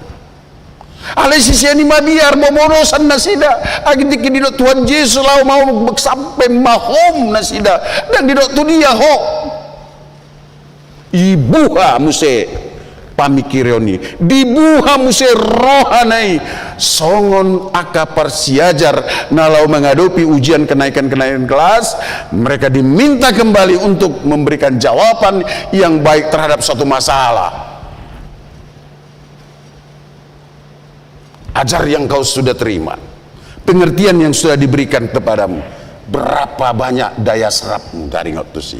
[SPEAKER 6] Ale sisiani mabiar momorosan nasida agitik di Tuhan Yesus lau mau sampai mahom nasida dan di tu dia ho ibuha muse pamikirioni dibuha muse rohanai songon akapar siajar nalau menghadapi ujian kenaikan kelas, mereka diminta kembali untuk memberikan jawaban yang baik terhadap suatu masalah. Ajar yang kau sudah terima, pengertian yang sudah diberikan kepadamu, berapa banyak daya serapmu dari ngotusi,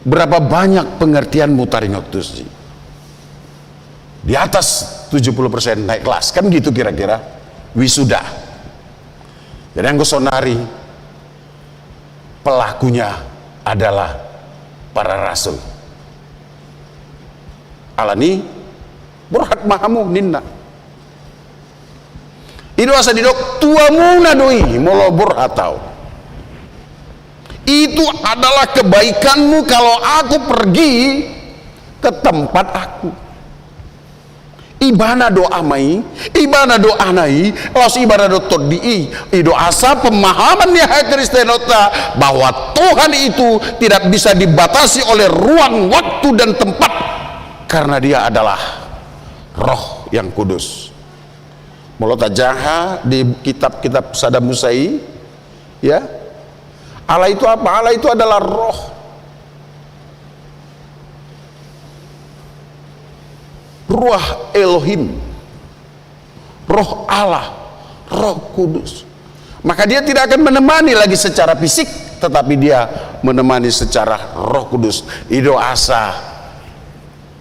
[SPEAKER 6] berapa banyak pengertianmu dari ngotusi. Di atas 70% naik kelas, kan gitu kira-kira wisuda. Jadi yang sonari pelakunya adalah para rasul. Alani burhat mahamu ninna itu asa didok tuamu nadoi molo burhatau. Itu adalah kebaikanmu kalau aku pergi ke tempat aku. Ibana doa mai, ibana doa nai, los ibana do todi, ido asa pemahaman ya Kristenota bahwa Tuhan itu tidak bisa dibatasi oleh ruang, waktu dan tempat karena dia adalah Roh yang kudus. Mulota jaha di kitab-kitab Saddam Hussein, ya. Allah itu apa? Allah itu adalah Roh. Ruah Elohim, Roh Allah, Roh Kudus. Maka dia tidak akan menemani lagi secara fisik, tetapi dia menemani secara Roh Kudus. Ido asa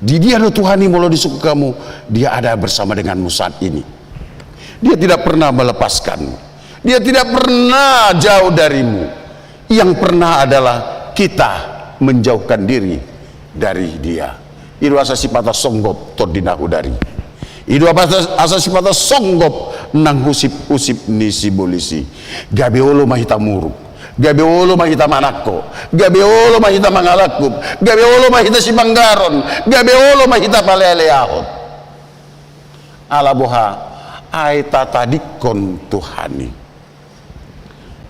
[SPEAKER 6] di dia do Tuhani molo disuku kamu, dia ada bersama denganmu saat ini. Dia tidak pernah melepaskanmu, dia tidak pernah jauh darimu. Yang pernah adalah kita menjauhkan diri dari dia. Itu asa sifat songgop todinahu dari. Itu asa sifat songgop nang husip-husip nisi bolisi. Gabeolo mahita muruk, gabeolo mahita manako, gabeolo mahita mangalakub, gabeolo mahita sipanggaron, gabeolo mahita paleleahot. Alaboha ai tatadikon Tuhani.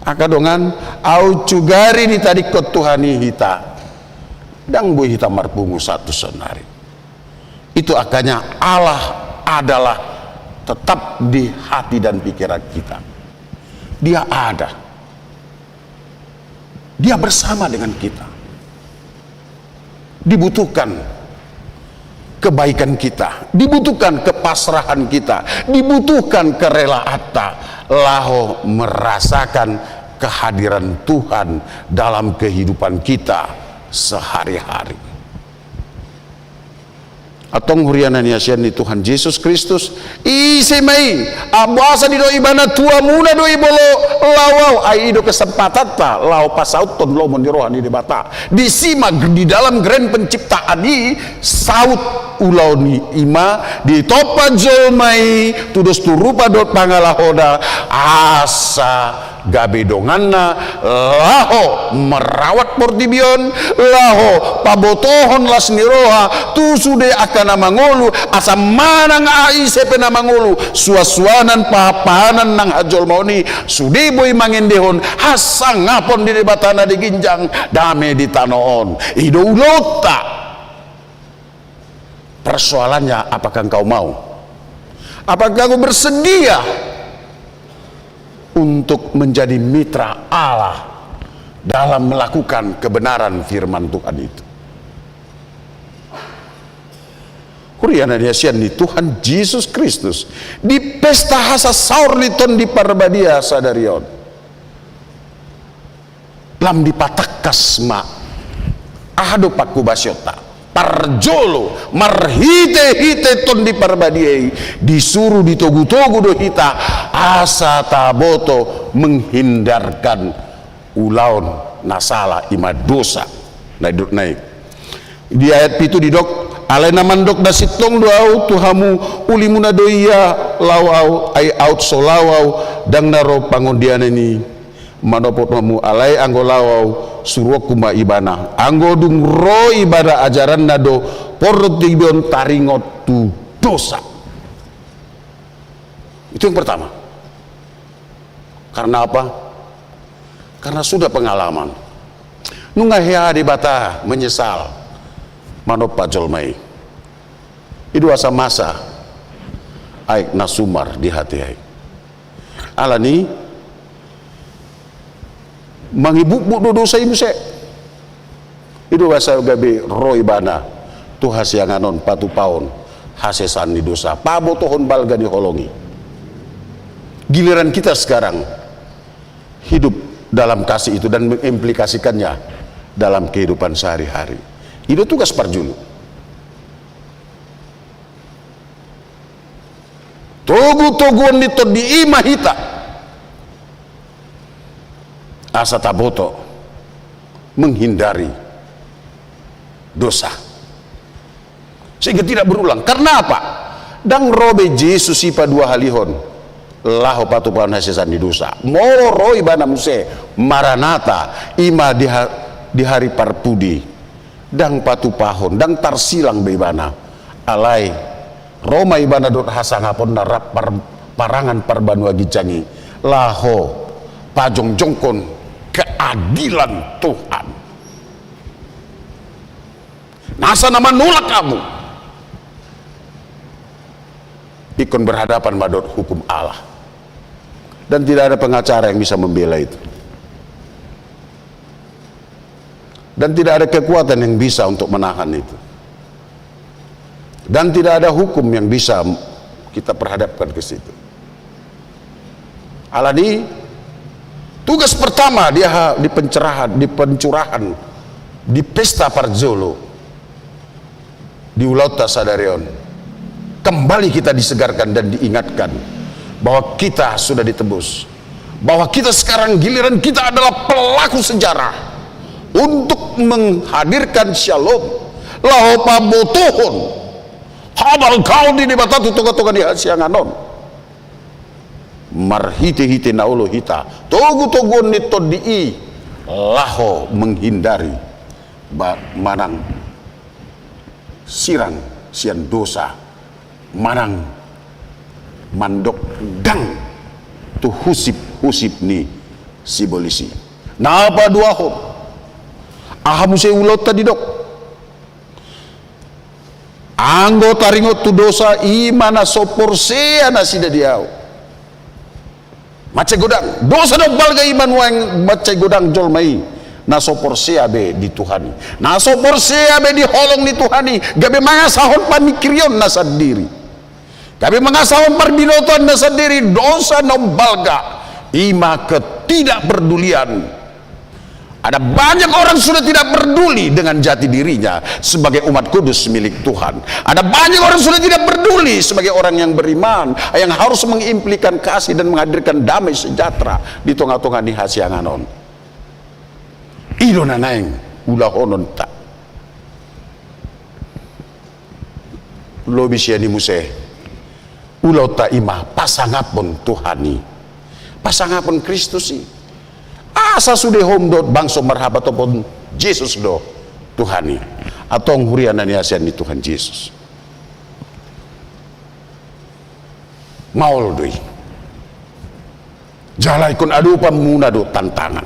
[SPEAKER 6] Akadongan au cugari ditadikon Tuhani hita. Dan bu hita marpungu satu sonari. Itu akanya Allah adalah tetap di hati dan pikiran kita. Dia ada. Dia bersama dengan kita. Dibutuhkan kebaikan kita, dibutuhkan kepasrahan kita, dibutuhkan kerelaan laho merasakan kehadiran Tuhan dalam kehidupan kita sehari-hari. Atong hurianan yasian ni Tuhan Yesus Kristus isemai abuasa di doi bana tua muna doi bolo lawau ai do kesempatan ta lau pasaut ton lo mon di rohani di bata di simak di dalam grand penciptaan ni saut ulau ni ima di topa jolmai tudos turupa dot pangalahoda asa gabe donganna laho merawat portibion laho pabotohon las niroha tu sude akan mangulu asa manang aise pena mangulu suasuanan papanan nang hajol mauni sude boy mangendehon hasang ngapon di debatana di ginjang dame di tanoon ido ulota. Persoalannya, apakah engkau mau? Apakah engkau bersedia untuk menjadi mitra Allah dalam melakukan kebenaran firman Tuhan itu? Huriana diasian di Tuhan Yesus Kristus di pesta hasa saur liton di parbadia sadarion lam dipatakkas ma ahado pakku basyota parjolo marhite-hite ton di parbadiai disuruh ditogu-togu do hita asa taboto menghindarkan ulaun nasala ima dosa naik di ayat itu didok alena mandok dasitong doau tuhamu ulimuna doia lawau ai out solawau dang naro pangondian ini manopotamu alai anggo lawau suruh kuma ibana anggo dung ro ibadah ajaran nado portibion taringot tu dosa. Itu yang pertama. Karena apa? Karena sudah pengalaman nungahya di bata menyesal manop pajolmai itu asa masa aik nasumar di hati aik alani mangibuk-buk dosa ibu se itu bahasa gabe roy bana tu hasianganon patu paon hasesan di dosa pabotohon balga di holongi. Giliran kita sekarang hidup dalam kasih itu dan mengimplikasikannya dalam kehidupan sehari-hari. Itu tugas parjulu. Togu-toguan itu di imahita asa taboto menghindari dosa sehingga tidak berulang. Karena apa? Dang robe Yesus sipa dua halihon laho patu pahan hasesan di dosa moro roi bana muse maranata ima di hari parpudi dang patu pahon dang tarsilang bebana alai Roma ibana dot hasangapon narap parangan parbanua gicangi laho pajong jongkon keadilan Tuhan nasa nama nolak kamu ikon berhadapan madot hukum Allah dan tidak ada pengacara yang bisa membela itu dan tidak ada kekuatan yang bisa untuk menahan itu dan tidak ada hukum yang bisa kita perhadapkan ke situ. Alani tugas pertama dia di pencerahan, di pencurahan, di pesta Parjolo di Ulauta Sadarion kembali kita disegarkan dan diingatkan bahwa kita sudah ditebus, bahwa kita sekarang giliran kita adalah pelaku sejarah untuk menghadirkan shalom laho pabotohon habal kau di debata tutuka-tuka di hasianganon marhite-hite naulo hita togu-togu nito di laho menghindari manang sirang sian dosa manang mandok dang tu husip ni si polisi napa dua ho ahamu se ulot tadi dok anggota ringot tu dosa imana sopor se ana sida diau mace godang dosa dok balga iman wang mace godang jolmai naso porsea be di Tuhani, naso porsea be di holong di Tuhani, gabe mangasahon panikrion na sendiri, gabe mangasahon parbinoton na sendiri, dosa nombalga, ima ketidakpedulian. Ada banyak orang sudah tidak peduli dengan jati dirinya sebagai umat kudus milik Tuhan. Ada banyak orang sudah tidak peduli sebagai orang yang beriman, yang harus mengimplikan kasih dan menghadirkan damai sejahtera di tengah-tengah di hasianganon. Ilo nanaeng ulah honon tak. Lobi sia di muse. Ulau ta imah pasangapun Tuhani. Pasangapun Kristusi. Asa sudah home dot bangso marhabat ataupun Yesus do Tuhani atau hurianan asian di Tuhan Yesus maul doi jala ikon adu pamuna do tantangan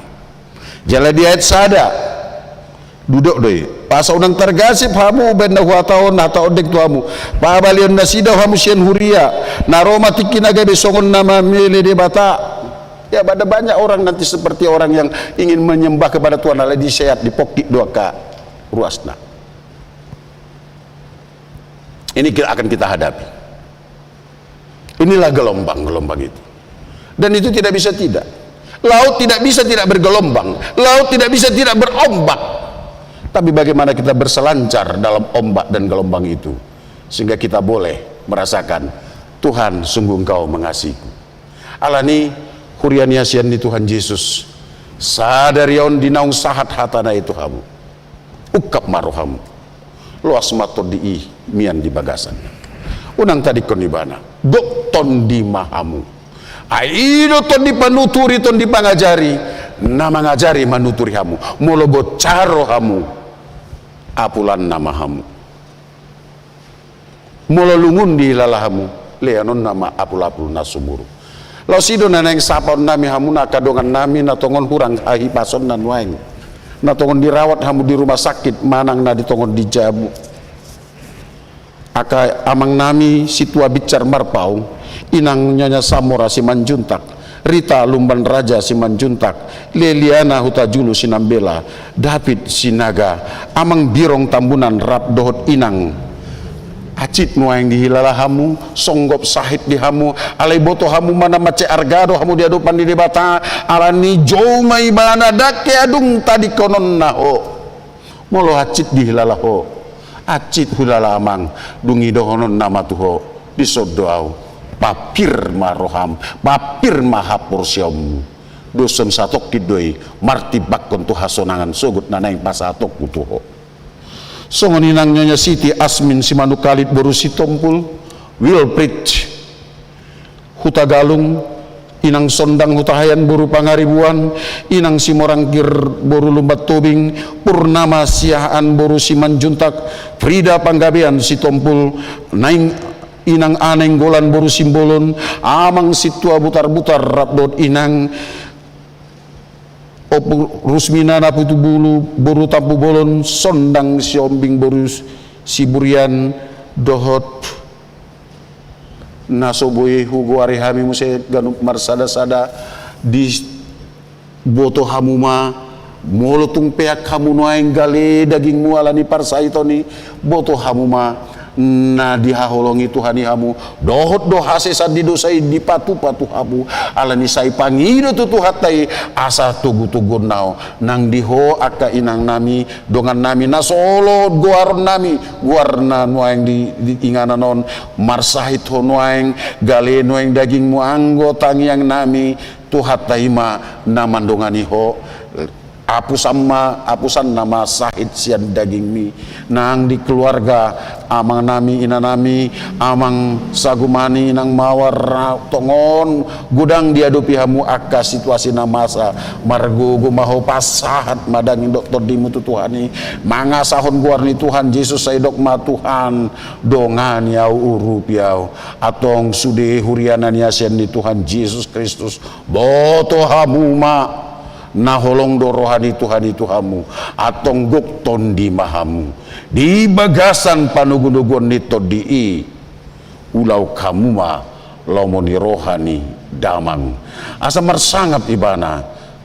[SPEAKER 6] jala di ayat sada duduk doi pasa unang tergasip hamu benda huataon atau odek tuamu pabalion nasida hamu sian huria naroma tikinaga besongon nama mele de bata. Ya, ada banyak orang nanti seperti orang yang ingin menyembah kepada Tuhan Allah di sehat di pokdik dua ka ruasna. Ini akan kita hadapi. Inilah gelombang-gelombang itu. Dan itu tidak bisa tidak. Laut tidak bisa tidak bergelombang. Laut tidak bisa tidak berombak. Tapi bagaimana kita berselancar dalam ombak dan gelombang itu sehingga kita boleh merasakan Tuhan sungguh Engkau mengasihiku. Alani Kuriani asian ni Tuhan Yesus sadarion dinaung sahat hatana itu hamu ukap marohamu luas mato di mian di bagasan unang tadi konibana dokton di mahamu aido ton di panuturi ton di pangajari na mangajari manuturi hamu molobo caro hamu apulan nama hamu mololungun di lalahamu leanon nama apul-apul nasumuru. Lo sido naneng sapon nami hamu nakadongan nami natongon hurang ahi pason nan waing natongon dirawat hamu di rumah sakit manang na ditongon di jamu aka amang nami situa bicar marpau inang nyonya samora si manjuntak Rita lumban raja si manjuntak Leliana huta julu sinambela David sinaga amang birong tambunan rap dohot inang acit nuang di hilala hamu songgop sahid di hamu alai boto hamu mana mace argado hamu diadupan di debata alani joma ibana dake adung tadi konon naho molo acit di hilala ho acit hulala amang dungi dohonon nama tuho disodoau papir maroham papir mahapur siom dosem satok kidoi martibak kontu hasonangan sugut nanaing pasatok kutuho songoninang nyonya Siti Asmin si manukalit boru si tompul Wilprit huta galung inang sondang huta hayan boru pangaribuan inang si morangkir boru lumbat tobing Purnama siahaan boru si manjuntak Frida panggabean si tompul naing inang aneng golan boru simbolon amang si tua butar-butar rabdot inang Rusmina naputu bulu boru tampu bolon sondang si ombing boru si burian dohot nasoboye hugo ari hami muse ganup marsada-sada di boto hamuma molotung peak hamu noaeng gale daging mualani parsaitoni boto hamuma na dihaholongi Tuhani hamu dohot dohase sadi dosai di patu-patu hamu alani sai pangido tutu hatai asa tugu-tugun nao nang diho aka inang nami dongan nami nasolo guaron nami guarna nuaeng di ingana non marsahit ho nuaeng gale nuaeng daging mu anggota yang nami tuhatai ma namandongani ho apusan nama sahid sian daging mi nang di keluarga amang nami ina nami amang sagumani nang mawar tongon gudang diadupi hamu akka situasi namasa margo gumaho pasahat madangin dokter di mutu Tuhani manga sahon guarni Tuhan Yesus say dok ma Tuhan dongan yau urup yau atong sude hurianan yasian di Tuhan Yesus Kristus boto hamu ma naholong do rohani Tuhan itu hamu atong gukton di mahamu di bagasan panugunugon nito di ulau kamu ma lomoni rohani damang asa marsangap ibana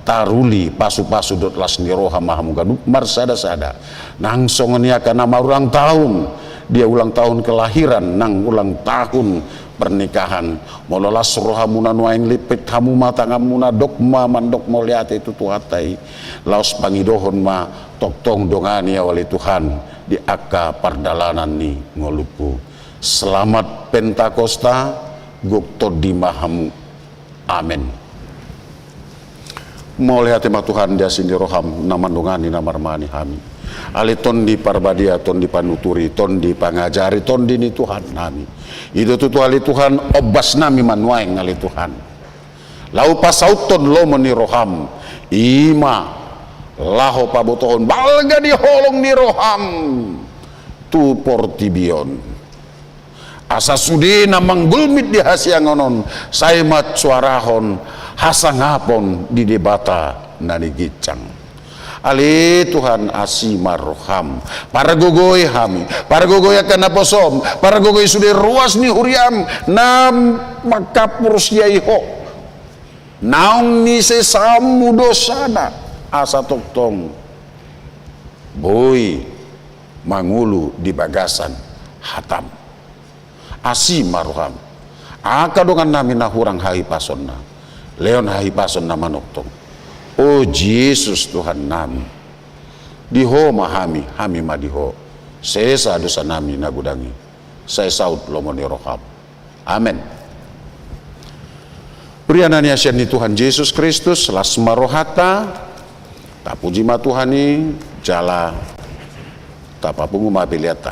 [SPEAKER 6] taruli pasu-pasu dot las ni roha mahamu ganup marsada-sada nang songonia kana ulang tahun, dia ulang tahun kelahiran nang ulang tahun pernikahan mololas rohamuna nuaing lipit hamu matangamuna dokma mandok moliate itu tuatai laos pangidohon ma toktong dongani wali Tuhan di akka pardalanan ni ngolupu. Selamat Pentakosta gukto di mahamu. Amin. Moleh hati Tuhan dia sini roham namandungani namarmani hami. Ali ton di parbadia, ton di panuturi, ton di pangajari, ton di ni Tuhan nami. Itu tutu ali Tuhan obas nami manuaing ali Tuhan. Lau pasauton lo meni roham ima laho pabotohon balga di holong ni roham tu portibion. Asa sudena manggulmit di hasiangonon saimat suarahon hasangapon di debata nani gicang. Ali Tuhan asimar roham para gogoy hami para gogoy akan naposom para gogoy sudah ruas ni huriam nam makapurus yaiho naung ni sesamu dosana asa toktong boy mangulu di bagasan hatam asimar roham aka dongan nami nahurang hai pasonna leon hai pason nama noktong. Oh Yesus Tuhan nami diho mahami hami madiho sesa dosa nami nagudangi saya saut lomoni rohab. Amin. Prianani asyani Tuhan Yesus Kristus lasma rohata tapuji ma Tuhani jala tapapungu mapiliata.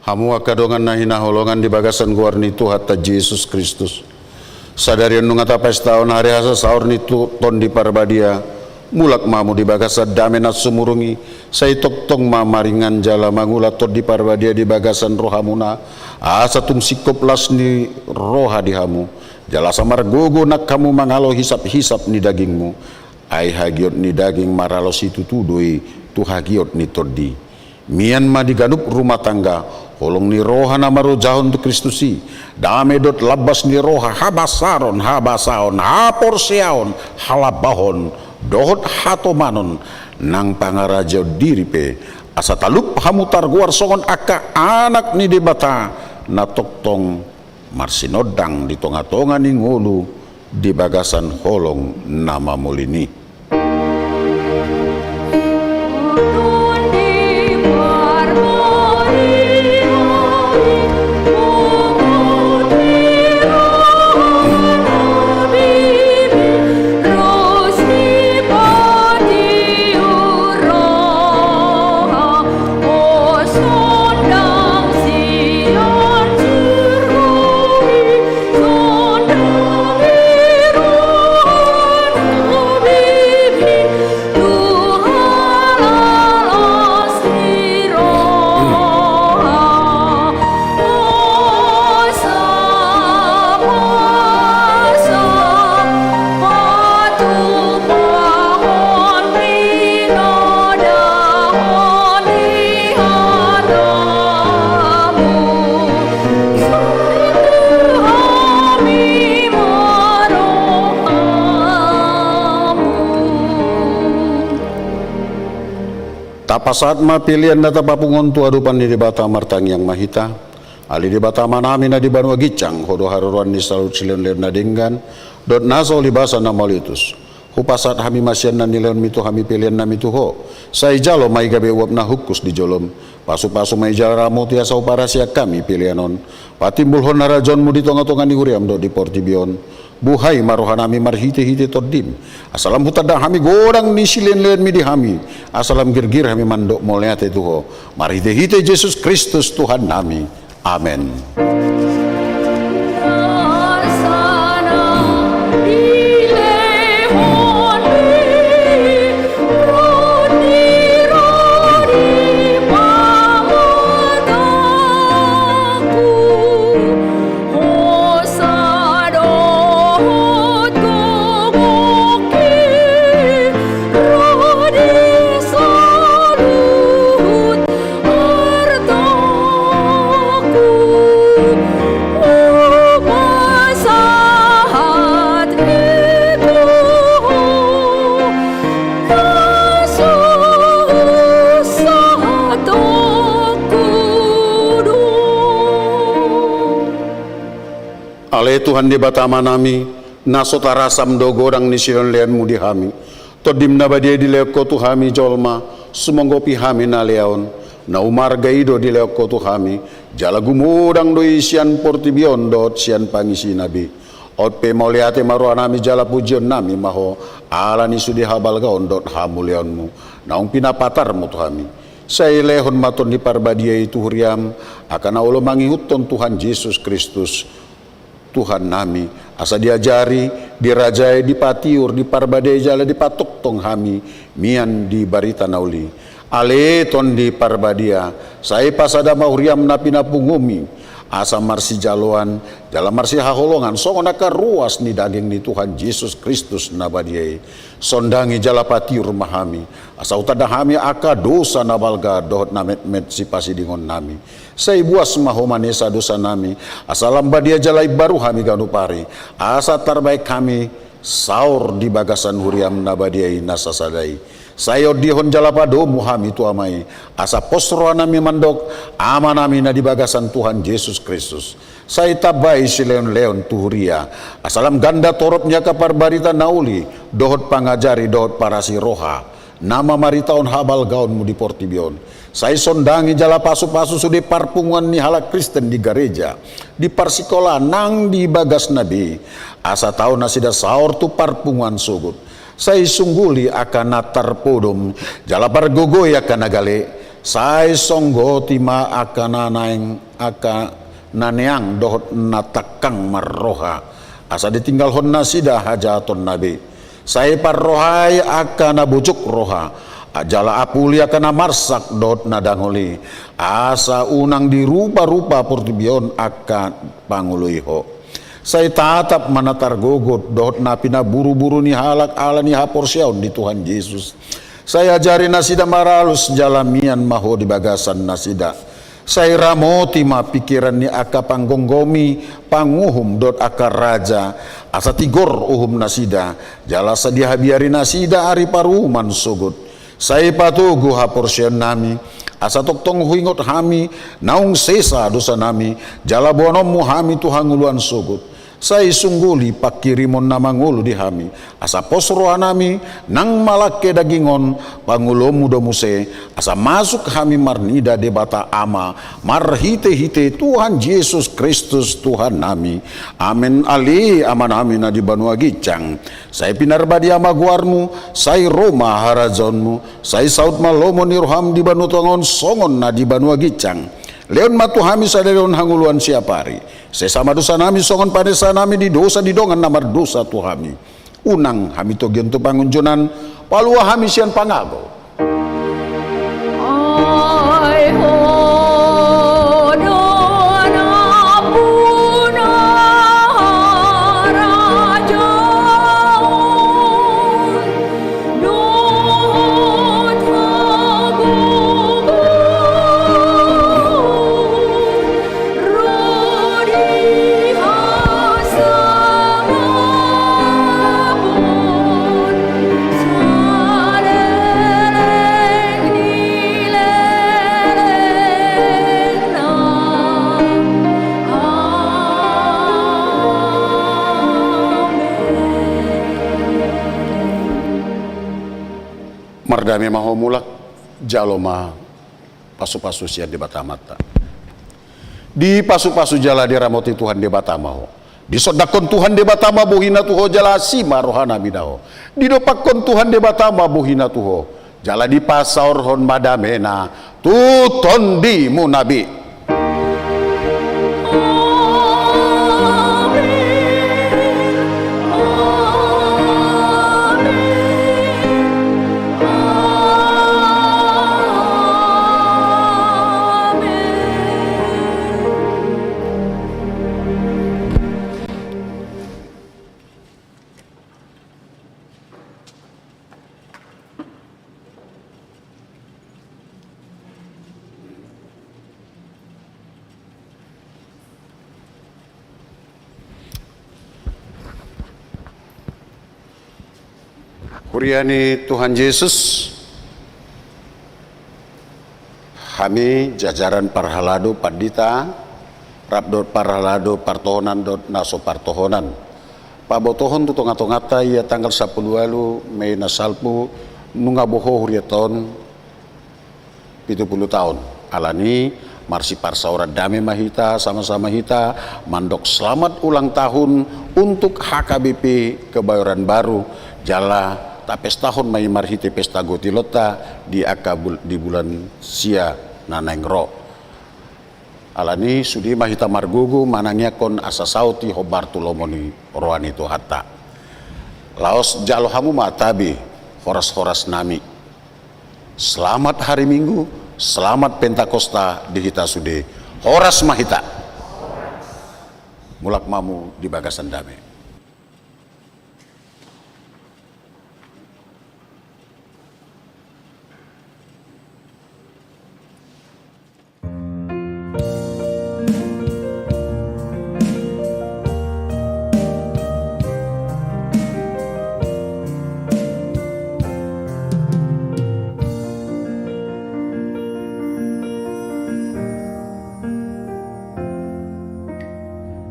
[SPEAKER 6] Hamu akadongan na hinaholongan di bagasan guarni Tuhan ta Yesus Kristus. Sadarian nungata pestaon hari hasa saur ni ton di parbadia. Mulak mamu di bagasan damenat sumurungi. Say toktong mamaringan jala mangulat ton di parbadia di bagasan rohamuna. Asa tung sikop las ni roha di hamu. Jala samar gogo nak kamu mangalo hisap-hisap ni dagingmu. Ai hagiot ni daging maralos itu tudoi tu hagiot ni todi. Mian ma diganup rumah tangga holong ni roha na marujahon tu Kristusi, dame dot labas ni roha habasaron habasaon haporseaon halabahon dohot hatomanon nang pangarajaw diripe asa talup hamutar guar songon aka anak ni debata na toktong marsinodang di tonga-tonga ni ngulu di bagasan holong nama mulini. Tapasat mapilian na tapapungon tu adupan ni debata martang yang mahita ali debata manami na di banua gicang hodo haruruan ni salut silen len na dinggan dot naso libasa na malitus hupasat hami masyan na nileon mitu hami pilian na mitu ho sai jalo mai gabe uap na hukus di jolom pasu-pasu mai jaramu tiasa uparasia kami pilianon patimbul hon narajon mu di tonga-tonga ni huriam dot di portibion buhay marohanami marhite-hite todim asalam hutada hami gorang ni silen-len mi di hami asalam girgir hami mandok moleate tuho marhite-hite Yesus Kristus Tuhan nami amen. Ale Tuhan di batama nami nasota rasam do gorang ni silon lean mudi hami todim na badia di leko tu hami jolma sumonggo pi hami na leon na umar gaido di leko tu hami jala gumudang do isian portibion dot sian pangisi nabi ot pe moliate maru nami jala pujion nami maho ala ni sudi habal gaon dot hamuleonmu naung pinapatar mu tu hami saya lehon maton di parbadia itu huriam akan aulo mangihuton Tuhan Yesus Kristus Tuhan nami asa diajari dirajai dipatiur diparbadai jala dipatok tong hami mian di barita nauli ale ton di parbadia saya pasada mahuriam napi napungumi asa marsi jaloan jala marsi haholongan songonaka ruas ni daging ni Tuhan Yesus Kristus nabadiai sondangi jala patiur mahami asa utada hami aka dosa nabalga dohot namet met si pasidingon nami sai buas mahomanesa dosa nami asalam badia jalai baru hami ganupari asa terbaik kami saur di bagasan huriam nabadiai nasasadai sayo dihon jalapado muhami tuamai asa posro nami mandok ama nami na di bagasan Tuhan Yesus Kristus sai tabai sileon-leon tuhuria asalam ganda torotnya kapar barita nauli dohot pangajari dohot parasi roha nama maritaon habal gaun mu di portibion saya sondangi jala pasu-pasu sudi parpungan ni halak Kristen di gereja di parsikola nang di bagas nabi asa tahu nasida saur tu parpungan sugut saya sungguli akan natar podom jala pargogoy akan nagale saya songgoti ma akan nanaing akan naneang dohot natakang marroha asa ditinggal hon nasida hajaton nabi saya parrohai akan nabujuk roha jala apuli akan marsak dot nadangoli asa unang di rupa-rupa portibion akan panguluiho saya tatap manatar gogot dot napina buru-buru ni halak ala ni haporsiaon di Tuhan Yesus saya ajari nasida maralus jalamian maho di bagasan nasida Sai ramoti ma pikiran ni aka panggonggomi panguhum dot aka raja asa tigor uhum nasida jala sadia biari nasida ari paruman sugut. Sai patugu haporsion nami asa toktong huingot hami naung sesa dosa nami jala bonomu hami tuhanguluan sugut. Sai sungguli pakirimon na mangulu di hami asa posro anami nang malake dagingon pangulomu domuse asa masuk hami marnida debata ama marhite-hite Tuhan Yesus Kristus Tuhan nami. Amin ali aman amin na di banua gicang. Sai pinarbadi ama guarmu sai Roma harazonmu sai saut malomo ni roham di banu tongon songon na di banua gicang. Leon matu hami sadeleon hanguluan siapari sesama dosa nami songon panesa nami di dosa di dongan namar dosa tu hami unang hami to gento pangunjunan palua hami sian pangago
[SPEAKER 4] Ai ho dona puna raja no thagu rodi hasamabun saleleng nileleng na
[SPEAKER 6] mardame maho mulak jaloma pasu-pasu sian di batamata di pasu-pasu jala di ramoti Tuhan di batamaho di sodakon Tuhan di batama buhina tuho jala sima rohana bidaho di dopakon Tuhan di batama buhina tuho jala di pasaur hon madamena tuton di munabi. Kuriani Tuhan Yesus kami jajaran parhalado pandita rabdot parhalado partohonan dot naso partohonan pabotohon tu tonga-tongata ia tanggal 10 walu Mei nasalpu nungaboho huriaton 70 tahun alani marsi parsaura dame mahita sama-sama hita mandok selamat ulang tahun untuk HKBP Kebayoran Baru jala tapes tahun mai marhite pesta gotilota di akabul di bulan sia nanengro alani sudi mahita margugu manangnya kon asa sauti hobartu lomoni roani to hatta laos jalo hamu matabi horas-horas nami selamat hari Minggu selamat Pentakosta di hita sude horas mahita mulak mamu di bagasan dame.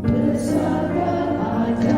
[SPEAKER 1] Besarkan aja